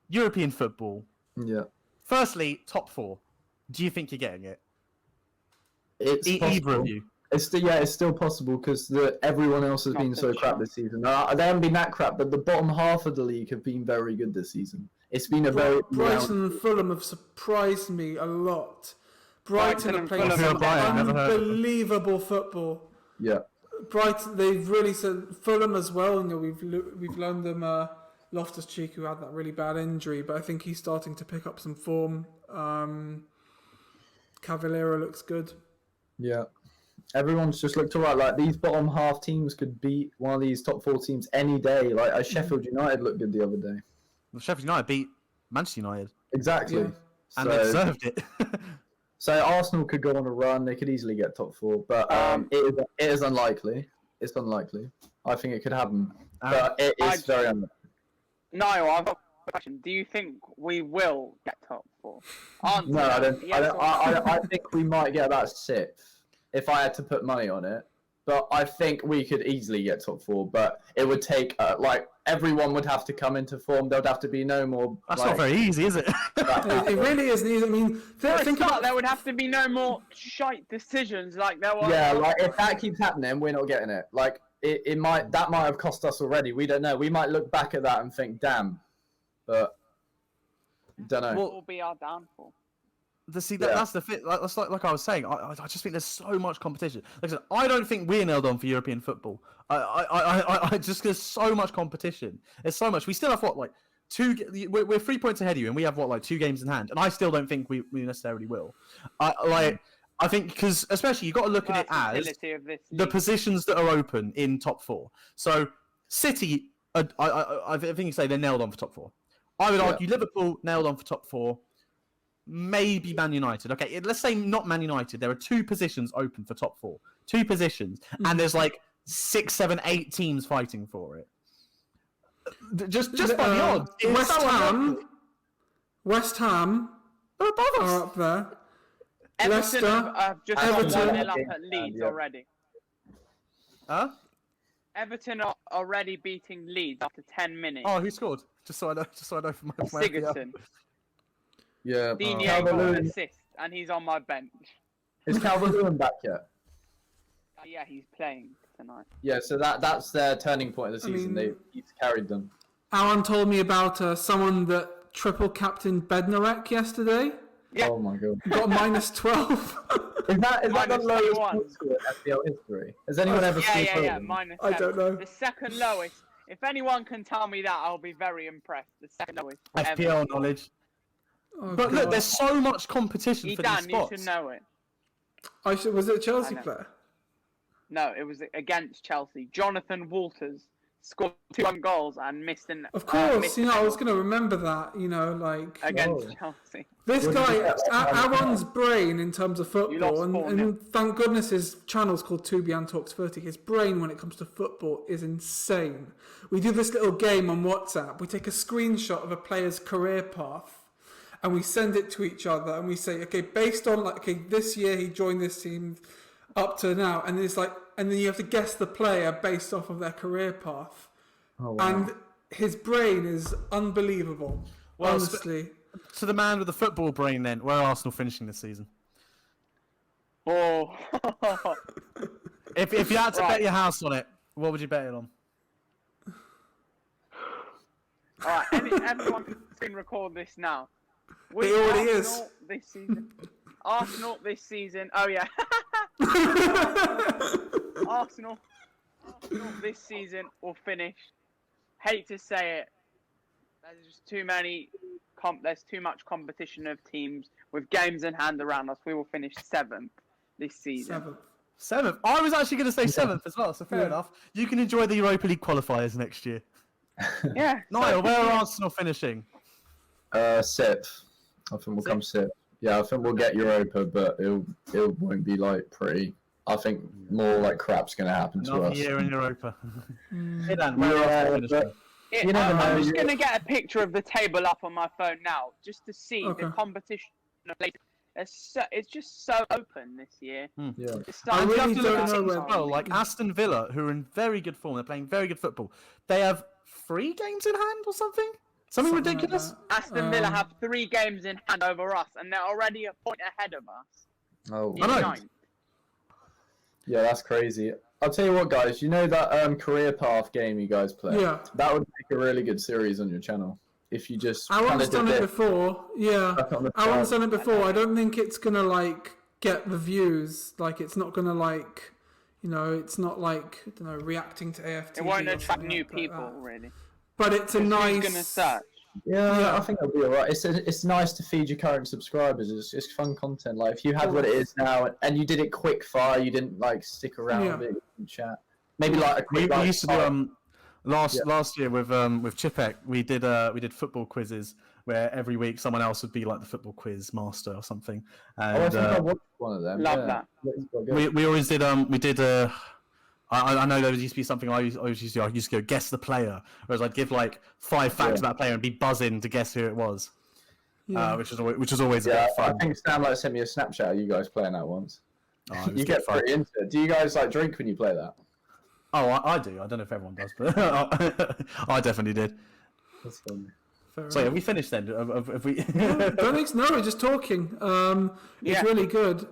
European football. Yeah. Firstly, top 4. Do you think you're getting it? It's either of you. It's still possible, because everyone else has been so crap this season. They haven't been that crap, but the bottom half of the league have been very good this season. It's been a very Brighton and Fulham have surprised me a lot. Brighton are playing Fulham some Brighton, unbelievable football. yeah. Brighton, they've really said Fulham as well. You know, we've loaned them Loftus-Cheek, who had that really bad injury, but I think he's starting to pick up some form. Cavaleiro looks good. Yeah. Everyone's just looked alright. Like these bottom half teams could beat one of these top 4 teams any day. Like Sheffield United looked good the other day. Well, Sheffield United beat Manchester United. Exactly. Yeah. And they deserved it. So Arsenal could go on a run. They could easily get top 4, but it is unlikely. It's unlikely. I think it could happen, but it is very unlikely. Niall, I've got a question. Do you think we will get top 4? No, I don't. I think we might get about 6th if I had to put money on it. But I think we could easily get top 4. But it would take like everyone would have to come into form. There'd have to be no more. That's not very easy, is it? It really isn't easy. I mean, think about there would have to be no more shite decisions like there were. Yeah, like if that keeps happening, we're not getting it. Like it might have cost us already. We don't know. We might look back at that and think, damn. But don't know. What will be our downfall? That's the fit. That's like I was saying. I just think there's so much competition. Like I said, I don't think we're nailed on for European football. I just there's so much competition. There's so much. We still have what we're 3 points ahead of you, and we have 2 games in hand. And I still don't think we necessarily will. I think because especially you got to look at it as the positions that are open in top 4. So City, I think you say they're nailed on for top 4. I would argue Liverpool nailed on for top 4. Maybe Man United. Okay, let's say not Man United. There are 2 positions open for top 4. 2 positions, and there's 6, 7, 8 teams fighting for it. Just by the odds. West Ham they're above us. are up there. Everton Leicester, have just Everton. got 1-0 up at Leeds already. Huh? Everton are already beating Leeds after 10 minutes. Oh, who scored? Just so I know for my Sigurdsson. Yeah. Digne got an assist, and he's on my bench. Is Calvert-Lewin back yet? Yeah, he's playing tonight. Yeah, so that's their turning point of the season. He's carried them. Alan told me about someone that triple captained Bednarek yesterday. Yeah. Oh my god. Got minus 12. Is that the Minus lowest 21. point score in FPL history? Has anyone ever seen Yeah, it? minus I don't 7. know. The second lowest. If anyone can tell me that, I'll be very impressed. The second lowest. FPL knowledge. Oh, But look, God. there's so much competition for these Idan, you spots. should know it. Was it a Chelsea I know. player? No, it was against Chelsea. Jonathan Walters scored 2 goals and missed an. Of course, missed I was penalty going to remember that, against Whoa. Chelsea. This What guy, did you get? Aaron's brain in terms of lost football, 4-0. and thank goodness his channel's called Toubian Talks Footy. His brain when it comes to football is insane. We do this little game on WhatsApp. We take a screenshot of a player's career path, and we send it to each other, and we say, okay, based on this year he joined this team up to now, and it's and then you have to guess the player based off of their career path. Oh, wow. And his brain is unbelievable. Well, honestly. To the man with the football brain, then, where are Arsenal finishing this season? Oh. If you had to Right. bet your house on it, what would you bet it on? Alright, everyone can record this now. It already is. Arsenal this season. Oh yeah. Arsenal this season will finish. Hate to say it. There's just too many. There's too much competition of teams with games in hand around us. We will finish 7th this season. 7th. 7th. I was actually going to say 7th as well, so fair enough. You can enjoy the Europa League qualifiers next year. Yeah. Niall, where are Arsenal finishing? 6th. I think we'll come 6th. Yeah, I think we'll get Europa, but it won't be pretty. I think more crap's going to happen to Another us. year in Europa. Idan, where are Arsenal finishing? You never know. I'm just going to get a picture of the table up on my phone now, just to see Okay. the competition. It's just so open this year. Yeah. It's I And you really have to look don't at know teams where- as well, like Aston Villa, who are in very good form. They're playing very good football. They have 3 games in hand or something? Something Something like ridiculous? that. Aston Villa have 3 games in hand over us, and they're already a point ahead of us. Oh, I know. Ninth. yeah, that's crazy. I'll tell you what, guys. You know that career path game you guys play? Yeah. That would make a really good series on your channel. if you just. Alan's done it before. Yeah, Alan's done it before. I don't think it's gonna like get the views. Like it's not gonna like, it's not like reacting to AFTV. It won't attract new people really. But it's a nice. Who's gonna search? Yeah, I think it'll be alright. It's nice to feed your current subscribers. It's fun content. Like if you had what it is now and you did it quick fire, you didn't like stick around a bit and chat. Maybe like a quick. We used to do last year with Chippeck. We did football quizzes where every week someone else would be like the football quiz master or something. And, I think I watched one of them. Love that. We always did I know there used to be something I used to go guess the player, whereas I'd give like 5 facts about that player and be buzzing to guess who it was, which is always a bit of fun. I think Sam sent me a Snapchat of you guys playing that once. Oh, you get pretty into it. Do you guys like drink when you play that? Oh, I do. I don't know if everyone does, but I definitely did. That's funny. So have we finished then? Have we? No, we're just talking. It's really good.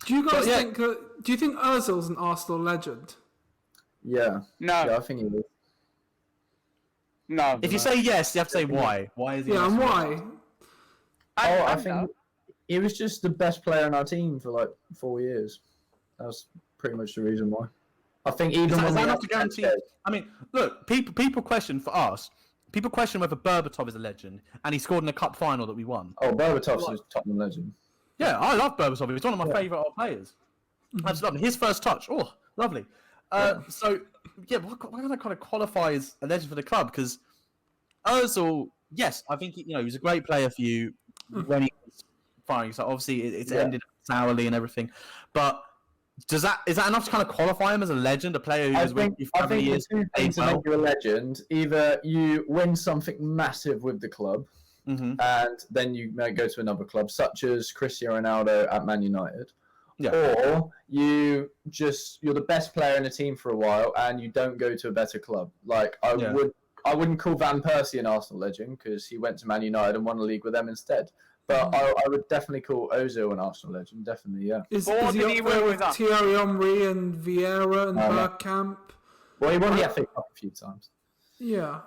Do you guys think? Do you think Ozil's an Arsenal legend? Yeah. No. Yeah, I think he is. No. If you say yes, you have to say why. Why is he? Yeah, and why? I think he was just the best player in our team for like 4 years. That's pretty much the reason why. I think even when we have to guarantee. I mean, look, people question for us. People question whether Berbatov is a legend, and he scored in a cup final that we won. Oh, Berbatov's a Tottenham legend. Yeah, I love Berbatov. He's one of my favourite players. I just love him. His first touch. Oh, lovely. So, what kind of qualifies a legend for the club? Because Ozil, yes, I think he was a great player for you when he was firing. So obviously it's ended sourly and everything. But is that enough to kind of qualify him as a legend, a player who's with you for many years? I think the 2 things to make you a legend: either you win something massive with the club, and then you may go to another club, such as Cristiano Ronaldo at Man United. Yeah. Or you're the best player in the team for a while and you don't go to a better club. Like I wouldn't call Van Persie an Arsenal legend because he went to Man United and won a league with them instead. But I would definitely call Ozil an Arsenal legend. Definitely, yeah. Is he up there with Thierry Henry and Vieira and Bergkamp? Well, he won the FA Cup a few times. Yeah.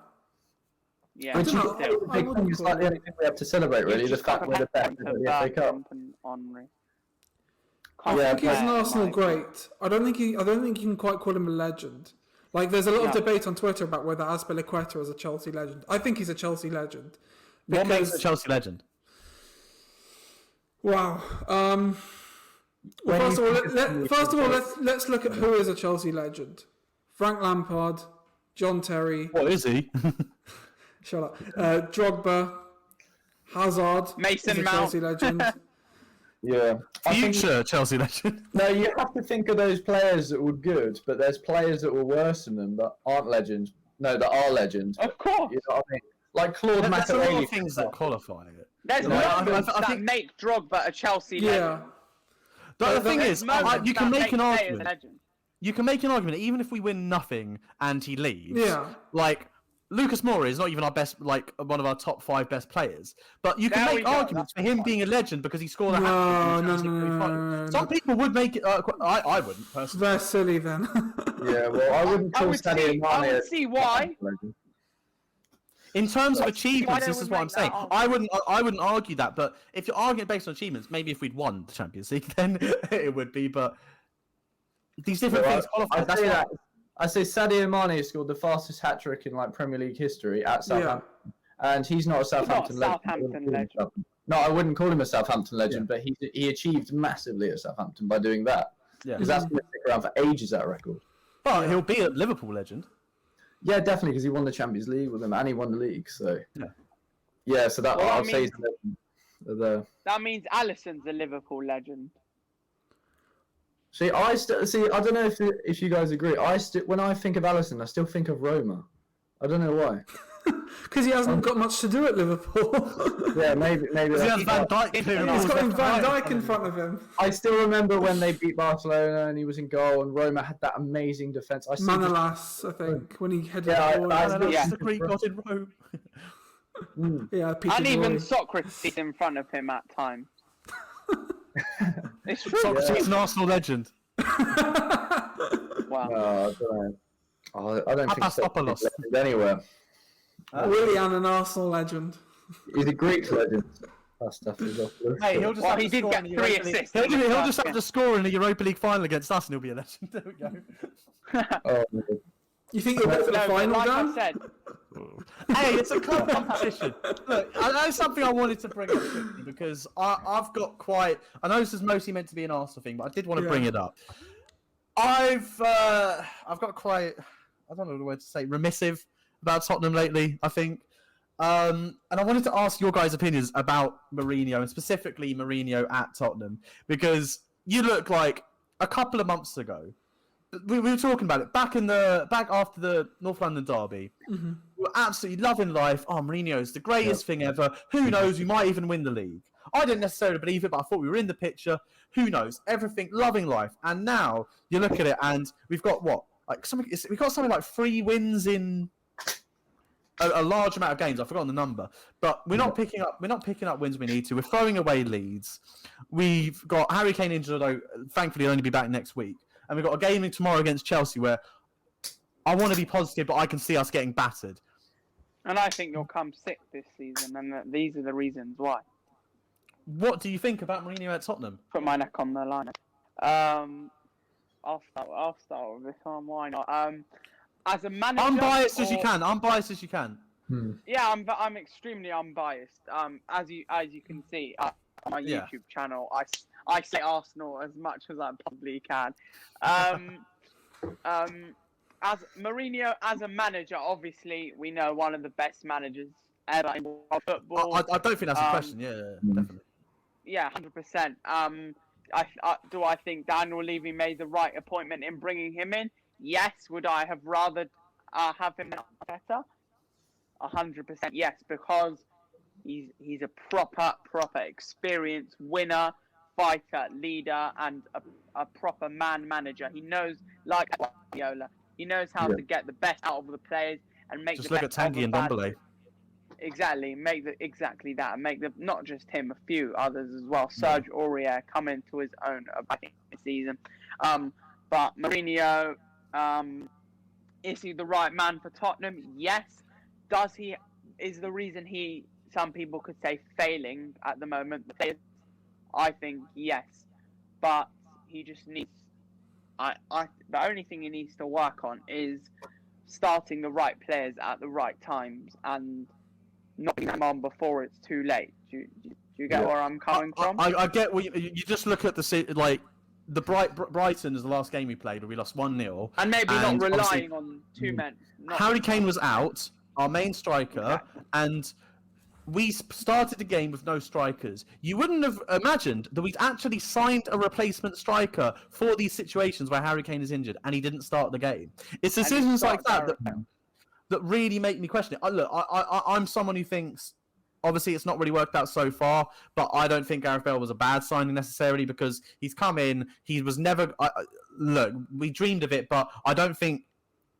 Yeah. Which is like the only thing we have to celebrate, really. The fact we're the best in the FA Cup. I think he's an Arsenal great. I don't think you can quite call him a legend. Like, there's a lot of debate on Twitter about whether Azpilicueta is a Chelsea legend. I think he's a Chelsea legend. What makes a Chelsea legend? Wow. First of all, let's look at who is a Chelsea legend. Frank Lampard, John Terry. What is he? Shut up. Drogba, Hazard, Mason Mount, Chelsea legend. Yeah. Future Chelsea legend. No, you have to think of those players that were good, but there's players that were worse than them that aren't legends. No, that are legends. Of course. You know what I mean? Like Claude Makelele. There's a lot of things that qualify it. There's moments that make Drogba a Chelsea legend. But the thing is, you can make an argument. You can make an argument even if we win nothing and he leaves. Yeah. Like Lucas Moura is not even our best, like one of our top 5 best players. But you can make arguments for him being a legend because he scored a hat trick. No. Some people would make it. I wouldn't personally. They're silly then. Yeah, well, I wouldn't call Sadio Mane. I would see why. In terms of achievements, this is what I'm saying. I wouldn't argue that, but if you're arguing based on achievements, maybe if we'd won the Champions League, then it would be. But these different things qualify. I say Sadio Mane scored the fastest hat trick in like Premier League history at Southampton, and he's not a Southampton legend. No, I wouldn't call him a Southampton legend, but he achieved massively at Southampton by doing that. Yeah, because that's going to stick around for ages. That record. But he'll be a Liverpool legend. Yeah, definitely, because he won the Champions League with them, and he won the league. So so that I'll say he's that means Alisson's a Liverpool legend. See, I don't know if you guys agree. When I think of Alisson, I still think of Roma. I don't know why. Because he hasn't got much to do at Liverpool. Yeah, maybe. He has Van Dijk. He's got Van Dijk in front of him. I still remember when they beat Barcelona and he was in goal, and Roma had that amazing defense. Manolas, I think, when he headed the ball. The Greek god in Rome. And even Socrates in front of him at times. It's true. Socrates an Arsenal legend. Wow. No, I don't know. I don't think Socrates is anywhere. Willian, an Arsenal legend. He's a Greek legend. That's definitely got Hey, he'll just Well, have he to did score get in the 3 Europa League. assists. He'll just have to score in the Europa League final against us, and he'll be a legend. There we go. Oh, no. You think you'll get to the No, but final, like Dan? I said, Hey, it's a club competition. Look, that's something I wanted to bring up quickly because I've got quite. I know this is mostly meant to be an Arsenal thing, but I did want to bring it up. I've got quite. I don't know the word to say. Remissive about Tottenham lately, I think. And I wanted to ask your guys' opinions about Mourinho and specifically Mourinho at Tottenham because you look like a couple of months ago. We were talking about it back after the North London derby. Mm-hmm. We were absolutely loving life. Oh, Mourinho's the greatest thing ever. Who knows? We might even win the league. I didn't necessarily believe it, but I thought we were in the picture. Who knows? Everything, loving life. And now you look at it, and we've got what? Like we've got something like 3 wins in a large amount of games. I've forgotten the number, but we're not picking up. We're not picking up wins we need to. We're throwing away leads. We've got Harry Kane injured, although thankfully he'll only be back next week. And we've got a game tomorrow against Chelsea where I want to be positive, but I can see us getting battered. and I think you'll come 6th this season, and these are the reasons why. What do you think about Mourinho at Tottenham? Put my neck on the line. I'll start with this one. Why not? As a manager, Unbiased as you can. Unbiased as you can. Yeah, I'm extremely unbiased. As you can see on my YouTube channel, I say Arsenal as much as I probably can. As Mourinho, as a manager, obviously we know one of the best managers ever in world football. I don't think that's a question. Yeah, definitely. Yeah, 100%. Do I think Daniel Levy made the right appointment in bringing him in? Yes. Would I have rather have him better? 100% yes, because he's a proper experienced winner, fighter, leader, and a proper man manager. He knows, like Guardiola, he knows how to get the best out of the players and make. Just the look at best Tanguy and Ndombele. Exactly, exactly that, and make not just him, a few others as well. Serge Aurier come into his own back in the season, but Mourinho, is he the right man for Tottenham? Yes. Does he? Is the reason he? Some people could say failing at the moment. I think yes, but he just needs. The only thing he needs to work on is starting the right players at the right times and not putting them on before it's too late. Do you get where I'm coming from? I get what you just look at the Brighton is the last game we played where we lost 1-0. And maybe not relying on 2 men. Harry Kane was out, our main striker, and we started the game with no strikers. You wouldn't have imagined that we'd actually signed a replacement striker for these situations where Harry Kane is injured and he didn't start the game. It's decisions like that that really make me question it. Look, I'm someone who thinks, obviously it's not really worked out so far, but I don't think Gareth Bale was a bad signing necessarily because he's come in, he was never... look, we dreamed of it, but I don't think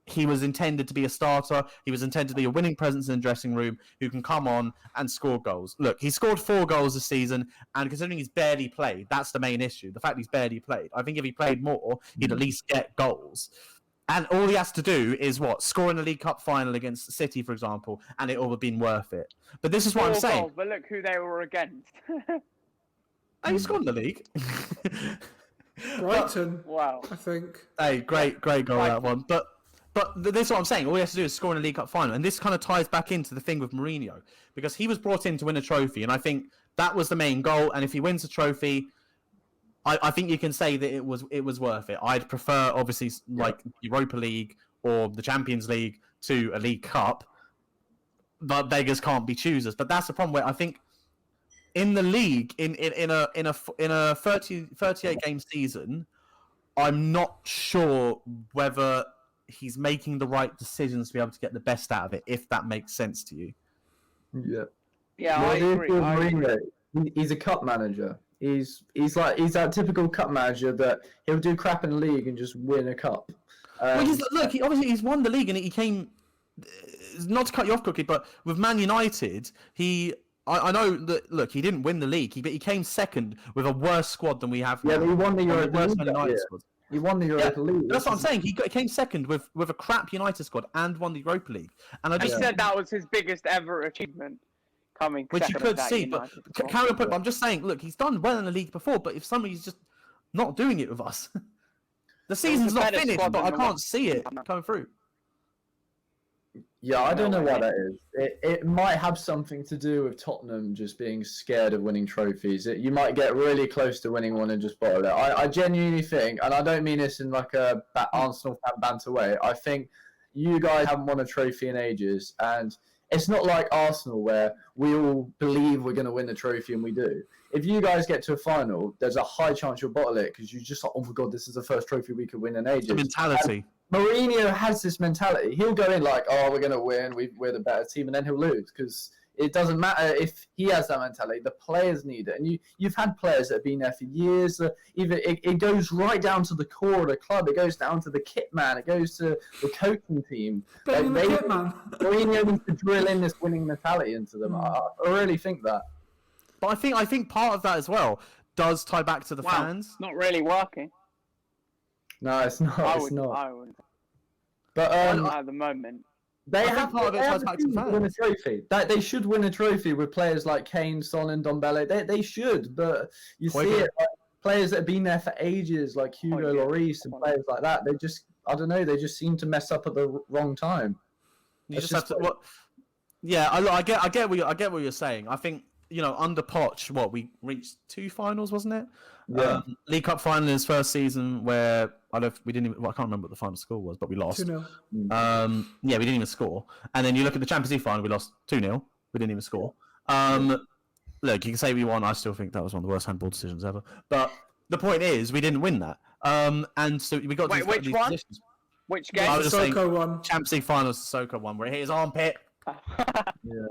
he was intended to be a starter. He was intended to be a winning presence in the dressing room who can come on and score goals. Look, he scored 4 goals this season, and considering he's barely played, that's the main issue. The fact he's barely played. I think if he played more, he'd at least get goals. And all he has to do is score in the League Cup final against City, for example, and it all would have been worth it. But this is what I'm saying. Goals, but look who they were against. Oh, he scored in the league. Brighton. Wow. I think. Hey, great goal that one. But this is what I'm saying. All he has to do is score in a League Cup final. And this kind of ties back into the thing with Mourinho. Because he was brought in to win a trophy. And I think that was the main goal. And if he wins a trophy, I think you can say that it was worth it. I'd prefer, obviously, like Europa League or the Champions League to a League Cup. But beggars can't be choosers. But that's the problem where I think in the league, in a 38 game season, I'm not sure whether he's making the right decisions to be able to get the best out of it, if that makes sense to you. Yeah, I agree. He's a cup manager. He's that typical cup manager that he'll do crap in the league and just win a cup. Look, he's won the league and he came. Not to cut you off, Cookie, but with Man United, I know that. Look, he didn't win the league, but he came second with a worse squad than we have. Yeah, now. but he won the Europa worse League Man that United year. squad. He won the Europa League. That's what I'm saying. He came second with a crap United squad and won the Europa League. And I He just said that was his biggest ever achievement, coming which you second could of that see. But United squad. carry on. But I'm just saying, look, he's done well in the league before. But if somebody's just not doing it with us, the season's not better finished. squad But than I the can't see it one. coming through. Yeah, I don't know why that is. It might have something to do with Tottenham just being scared of winning trophies. You might get really close to winning one and just bottle it. I genuinely think, and I don't mean this in like a Arsenal fan banter way, I think you guys haven't won a trophy in ages, and it's not like Arsenal where we all believe we're going to win the trophy and we do. If you guys get to a final, there's a high chance you'll bottle it because you just like, oh my God, this is the first trophy we could win in ages. The mentality. Mourinho has this mentality. He'll go in like, oh, we're going to win, we're the better team, and then he'll lose because it doesn't matter if he has that mentality. The players need it. And you've had players that have been there for years. Even it goes right down to the core of the club. It goes down to the kit man. It goes to the coaching team. Mourinho needs to drill in this winning mentality into them. I really think that. But I think part of that as well does tie back to the fans. It's not really working. No, it's not. I It's not. I wouldn't. But At the moment. They think have part of it ties back to to win a trophy. They should win a trophy with players like Kane, Son, and Ndombele. They should, but you see it like players that have been there for ages, like Hugo Lloris and players like that. They just, I don't know, they just seem to mess up at the wrong time. You just have to. Yeah, I get what you're saying. I think under Poch, we reached 2 finals, wasn't it? Yeah. League Cup final in his first season, where I can't remember what the final score was, but we lost. 2-0. We didn't even score. And then you look at the Champions League final, we lost 2-0. We didn't even score. Look, you can say we won. I still think that was one of the worst handball decisions ever. But the point is, we didn't win that. And so we got which these one? positions. Which game? I was just saying, one. Champions League finals, Sissoko one, where he hit his armpit. Yeah.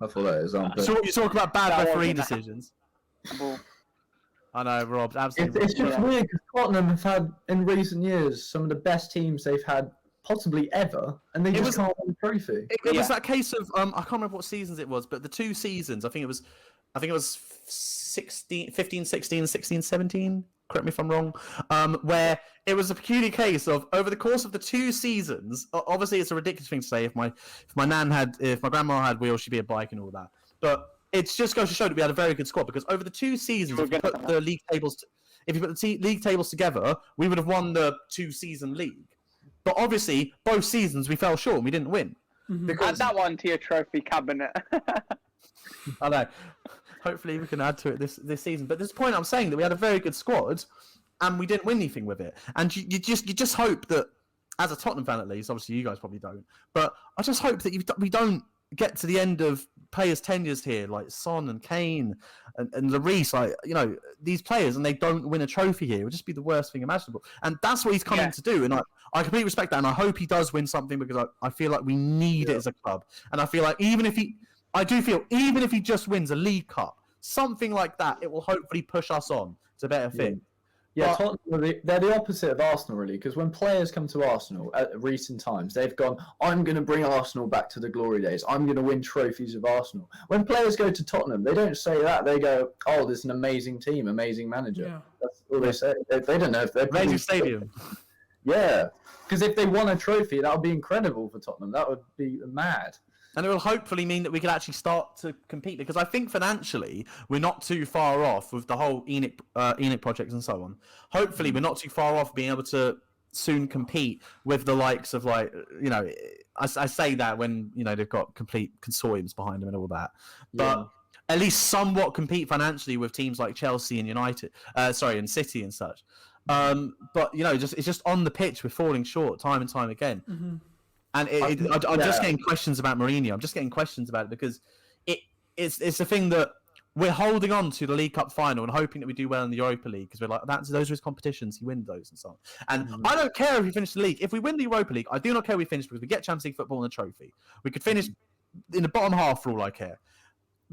I thought that is on. So you talk about bad referee decisions. I know, Rob. Absolutely. It's just weird because Tottenham have had in recent years some of the best teams they've had possibly ever, and they just can't win a trophy. It was that case of I can't remember what seasons it was, but the 2 seasons. I think it was 15, 16, 16, 17. Correct me if I'm wrong. Where it was a peculiar case of over the course of the 2 seasons. Obviously, it's a ridiculous thing to say. If my grandma had wheels, she'd be a bike and all that. But it just goes to show that we had a very good squad because over the 2 seasons, if you put the league tables, league tables together, we would have won the 2-season league. But obviously, both seasons we fell short and we didn't win. Add that one to your trophy cabinet. I know. Hopefully we can add to it this season. But this point I'm saying that we had a very good squad and we didn't win anything with it. And you just hope that, as a Tottenham fan at least, obviously you guys probably don't, but I just hope that we don't get to the end of players' tenures here, like Son and Kane and Lloris, these players, and they don't win a trophy here. It would just be the worst thing imaginable. And that's what he's coming to do. And I completely respect that. And I hope he does win something because I feel like we need it as a club. And I feel like even if he just wins a League Cup, something like that, it will hopefully push us on to a better thing. Yeah, Tottenham, they're the opposite of Arsenal, really, because when players come to Arsenal at recent times, they've gone, I'm going to bring Arsenal back to the glory days. I'm going to win trophies with Arsenal. When players go to Tottenham, they don't say that. They go, oh, there's an amazing team, amazing manager. Yeah. That's all they say. They don't know if they're... Amazing stadium. Yeah, because if they won a trophy, that would be incredible for Tottenham. That would be mad. And it will hopefully mean that we can actually start to compete because I think financially we're not too far off with the whole ENIC projects and so on. Hopefully we're not too far off being able to soon compete with the likes of I say that when they've got complete consortiums behind them and all that, but at least somewhat compete financially with teams like Chelsea and United, and City and such. But it's just on the pitch we're falling short time and time again. Mm-hmm. And I'm just getting questions about Mourinho. I'm just getting questions about it because it's a thing that we're holding on to the League Cup final and hoping that we do well in the Europa League because we're like, those are his competitions. He wins those and so on. And I don't care if we finish the league. If we win the Europa League, I do not care if we finish because we get Champions League football and a trophy. We could finish in the bottom half for all I care.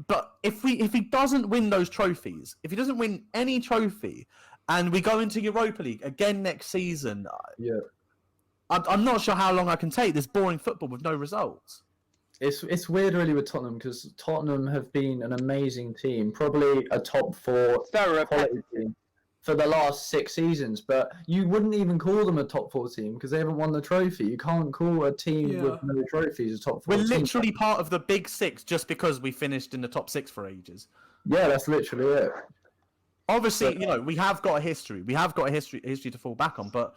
But if he doesn't win those trophies, if he doesn't win any trophy, and we go into Europa League again next season, I'm not sure how long I can take this boring football with no results. It's weird really with Tottenham because Tottenham have been an amazing team, probably a top 4 quality team. for the last 6 seasons, but you wouldn't even call them a top 4 team because they haven't won the trophy. You can't call a team with no trophies a top 4 We're team. literally part of the big 6 just because we finished in the top 6 for ages. Yeah, that's literally it. Obviously, we have got a history. We have got a history to fall back on, but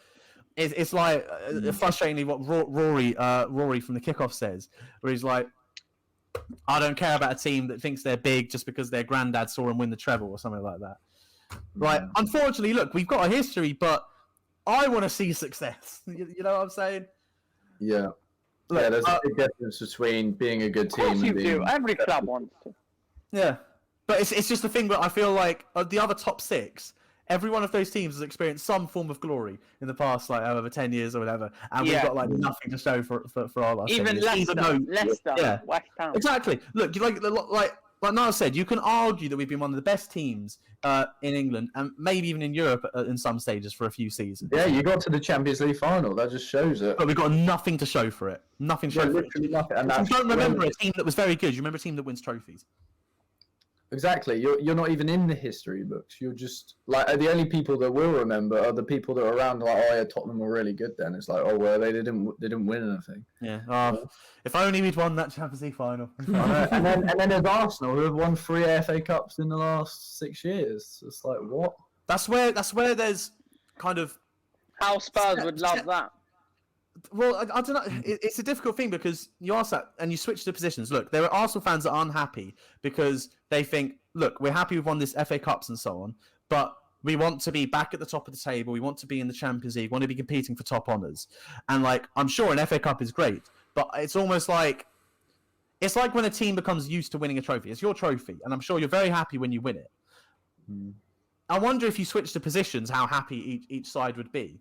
it's like frustratingly what Rory from the kickoff says, where he's like, I don't care about a team that thinks they're big just because their granddad saw them win the treble or something like that. Right. Unfortunately, look, we've got a history, but I want to see success. You know what I'm saying? Yeah. Look, there's a big difference between being a good team Of course you and being... do. Every club wants to. Yeah. But it's just the thing that I feel like the other top 6, every one of those teams has experienced some form of glory in the past, like, over 10 years or whatever, and we've got, like, nothing to show for our last 10 Even years. Leicester, West Ham. Exactly. Look, like Niall said, you can argue that we've been one of the best teams in England and maybe even in Europe in some stages for a few seasons. Yeah, you got to the Champions League final. That just shows it. But we've got nothing to show for it. Nothing to show for it. Nothing. And you don't remember a team that was very good. You remember a team that wins trophies. Exactly. You're not even in the history books. You're just like the only people that will remember are the people that are around. Like, oh yeah, Tottenham were really good. Then it's like, oh well, they didn't win anything. Yeah. If only we'd won that Champions League final. and then there's Arsenal, who have won 3 FA Cups in the last 6 years. It's like, what? That's where there's kind of how Spurs would love that. Well, I don't know. It's a difficult thing because you ask that and you switch the positions. Look, there are Arsenal fans that are unhappy because they think, look, we're happy we've won this FA Cups and so on, but we want to be back at the top of the table. We want to be in the Champions League. We want to be competing for top honours. And, like, I'm sure an FA Cup is great, but it's almost like... It's like when a team becomes used to winning a trophy. It's your trophy, and I'm sure you're very happy when you win it. I wonder if you switch the positions, how happy each side would be.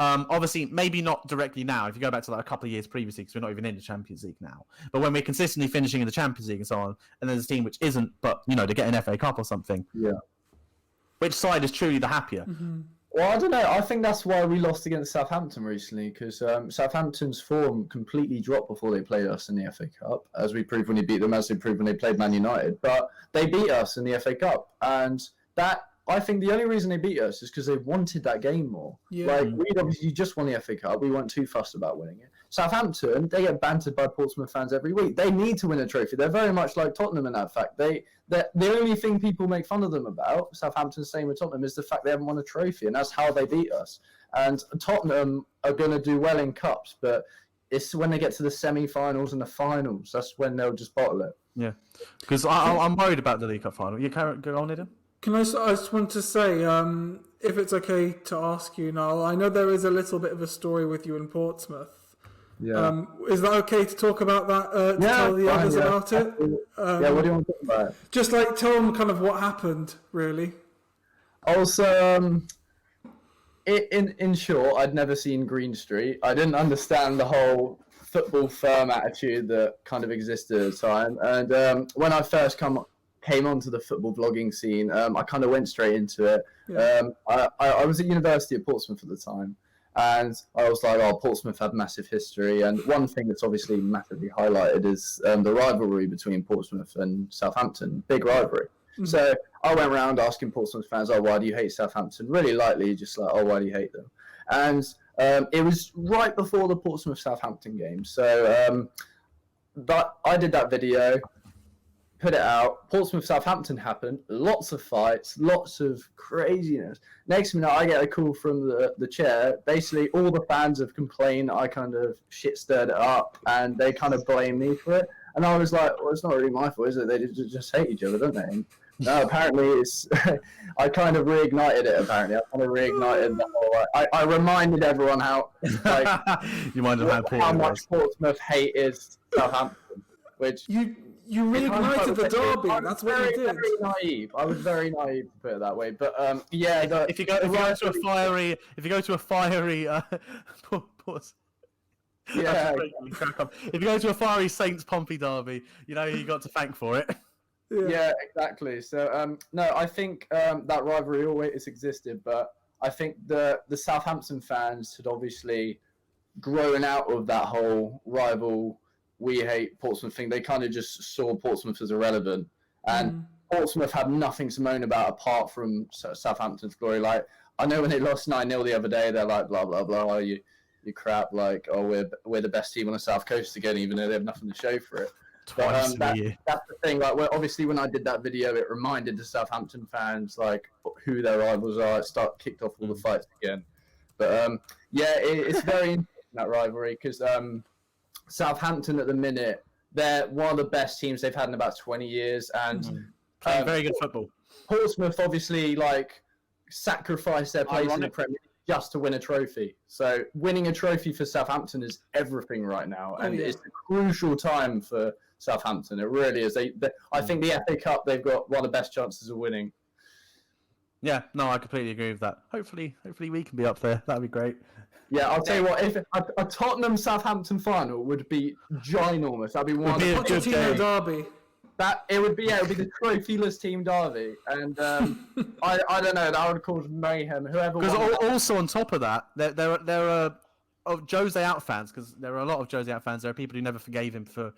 Obviously, maybe not directly now. If you go back to like a couple of years previously, because we're not even in the Champions League now. But when we're consistently finishing in the Champions League and so on, and there's a team which isn't, but they get an FA Cup or something. Yeah. Which side is truly the happier? Mm-hmm. Well, I don't know. I think that's why we lost against Southampton recently, because Southampton's form completely dropped before they played us in the FA Cup, as we proved when we beat them, as they proved when they played Man United. But they beat us in the FA Cup, and that. I think the only reason they beat us is because they wanted that game more. Yeah. Like, we obviously just won the FA Cup. We weren't too fussed about winning it. Southampton, they get bantered by Portsmouth fans every week. They need to win a trophy. They're very much like Tottenham in that fact. The only thing people make fun of them about, Southampton, same with Tottenham, is the fact they haven't won a trophy, and that's how they beat us. And Tottenham are going to do well in cups, but it's when they get to the semi-finals and the finals, that's when they'll just bottle it. Yeah, because I'm worried about the League Cup final. You go on, Idan? I just want to say, if it's okay to ask you, Niall, I know there is a little bit of a story with you in Portsmouth. Yeah. Is that okay to talk about that? To tell the others about it? Yeah, what do you want to talk about? Just like tell them kind of what happened, really. Also, in short, I'd never seen Green Street. I didn't understand the whole football firm attitude that kind of existed at the time. And when I first came onto the football vlogging scene, I kind of went straight into it. Yeah. I was at University of Portsmouth at the time, and I was like, Portsmouth had massive history, and one thing that's obviously massively highlighted is the rivalry between Portsmouth and Southampton, big rivalry. Mm-hmm. So I went around asking Portsmouth fans, why do you hate Southampton? Really lightly, just like, why do you hate them? And it was right before the Portsmouth-Southampton game, so I did that video, put it out. Portsmouth-Southampton happened. Lots of fights, lots of craziness. Next minute, I get a call from the chair. Basically, all the fans have complained. I kind of shit-stirred it up, and they kind of blame me for it. And I was like, well, it's not really my fault, is it? They just hate each other, don't they? And no, apparently it's... I kind of reignited it, apparently. I kind of reignited the whole... I reminded everyone how... Like, you reminded how much Portsmouth hated Southampton, which... You reignited the derby. That's what you did. Very naive. I was very naive to put it that way. But yeah, if you go to a fiery, yeah. If you go to a fiery Saints Pompey derby, you got to thank for it. Yeah, exactly. So no, I think that rivalry always existed, but I think the Southampton fans had obviously grown out of that whole rival. We hate Portsmouth thing. They kind of just saw Portsmouth as irrelevant, and Portsmouth had nothing to moan about apart from Southampton's glory. Like, I know when they lost 9-0 the other day, they're like, blah, blah, blah, you crap, like, oh, we're the best team on the South Coast again, even though they have nothing to show for it. Twice But, in a year. that's the thing, like, obviously when I did that video, it reminded the Southampton fans, like, who their rivals are. It kicked off all the fights again. But, yeah, it's very interesting, that rivalry, because Southampton at the minute, they're one of the best teams they've had in about 20 years, and Playing very good football. Portsmouth obviously sacrificed their place in the Premier League just to win a trophy. So winning a trophy for Southampton is everything right now, and it's a crucial time for Southampton. It really is. I think the FA Cup, they've got one of the best chances of winning. Yeah, no, I completely agree with that. Hopefully we can be up there. That'd be great. Yeah, I'll tell you what. If a Tottenham Southampton final would be ginormous. That'd be one of the Pochettino derby. It would be the trophyless team derby, and I don't know, that would cause mayhem. Whoever. Because also on top of that, there are of Jose out fans, because there are a lot of Jose out fans. There are people who never forgave him for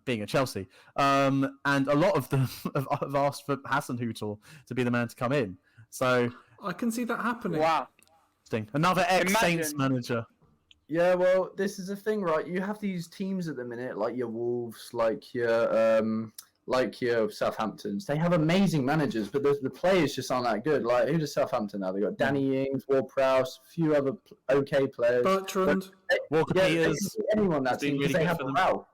being at Chelsea, and a lot of them have asked for Hasenhüttl to be the man to come in. So I can see that happening. Wow. Another ex-Saints manager. Yeah, well, this is the thing, right? You have these teams at the minute, like your Wolves, like your Southamptons. They have amazing managers, but the players just aren't that good. Like, who does Southampton have? They got Danny Ings, Ward-Prowse, a few other okay players. Bertrand. Walker Peters. Anyone that team, because they have Ralph.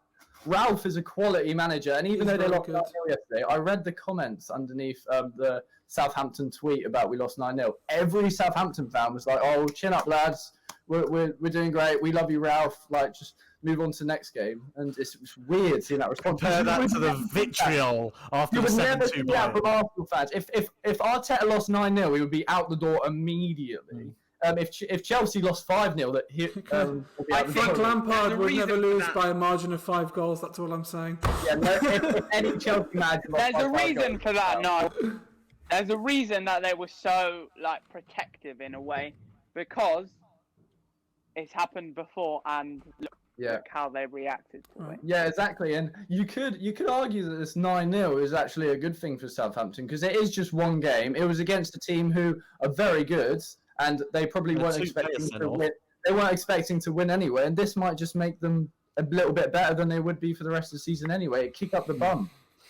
Ralph is a quality manager, and even though they lost 9-0 yesterday, I read the comments underneath the Southampton tweet about we lost 9-0. Every Southampton fan was like, "Oh, chin up, lads. We're doing great. We love you, Ralph. Like, just move on to the next game." And it's weird seeing that response. Compare that to the vitriol after the 7-2 from Arsenal fans. If Arteta lost 9-0, he would be out the door immediately. If Chelsea lost 5-0, I think Lampard would never lose by a margin of 5 goals. That's all I'm saying. Yeah, no, if any Chelsea manager There's a reason for that, Niall. There's a reason that they were so protective in a way, because it's happened before, and look how they reacted to it. Yeah, exactly. And you could argue that this 9-0 is actually a good thing for Southampton, because it is just one game. It was against a team who are very good, and they probably weren't expecting to win. They weren't expecting to win anyway, and this might just make them a little bit better than they would be for the rest of the season anyway. Kick up the bum,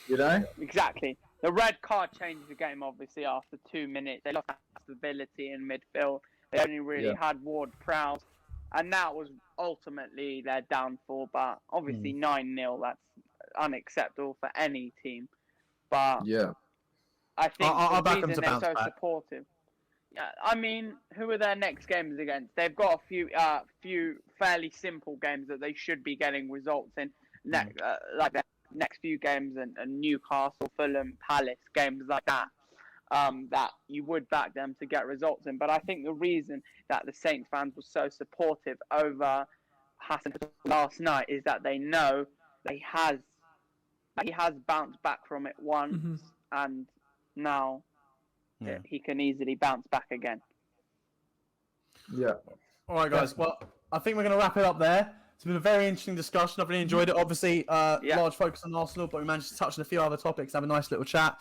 you know? Exactly. The red card changed the game, obviously, after 2 minutes. They lost stability in midfield. They only really had Ward-Prowse, and that was ultimately their downfall. But obviously 9-0, that's unacceptable for any team. But I think the reason they're so supportive. Yeah, I mean, who are their next games against? They've got a few fairly simple games that they should be getting results in. Like their next few games, and Newcastle, Fulham, Palace, games like that. That you would back them to get results in. But I think the reason that the Saints fans were so supportive over Hassan last night is that they know that he has bounced back from it once, and now he can easily bounce back again. Yeah. All right, guys. Well, I think we're going to wrap it up there. It's been a very interesting discussion. I've really enjoyed it. Obviously, large focus on Arsenal, but we managed to touch on a few other topics, have a nice little chat.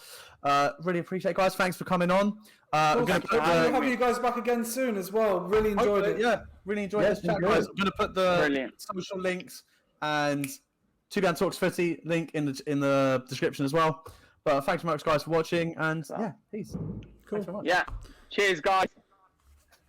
Really appreciate it, guys. Thanks for coming on. We'll have you guys back again soon as well. Really enjoyed it. Yeah, really enjoyed this chat, guys. I'm going to put the social links and Toubian Talks Footy link in the description as well. But thanks so much, guys, for watching. And peace. Cool. Thanks very much. Yeah. Cheers, guys.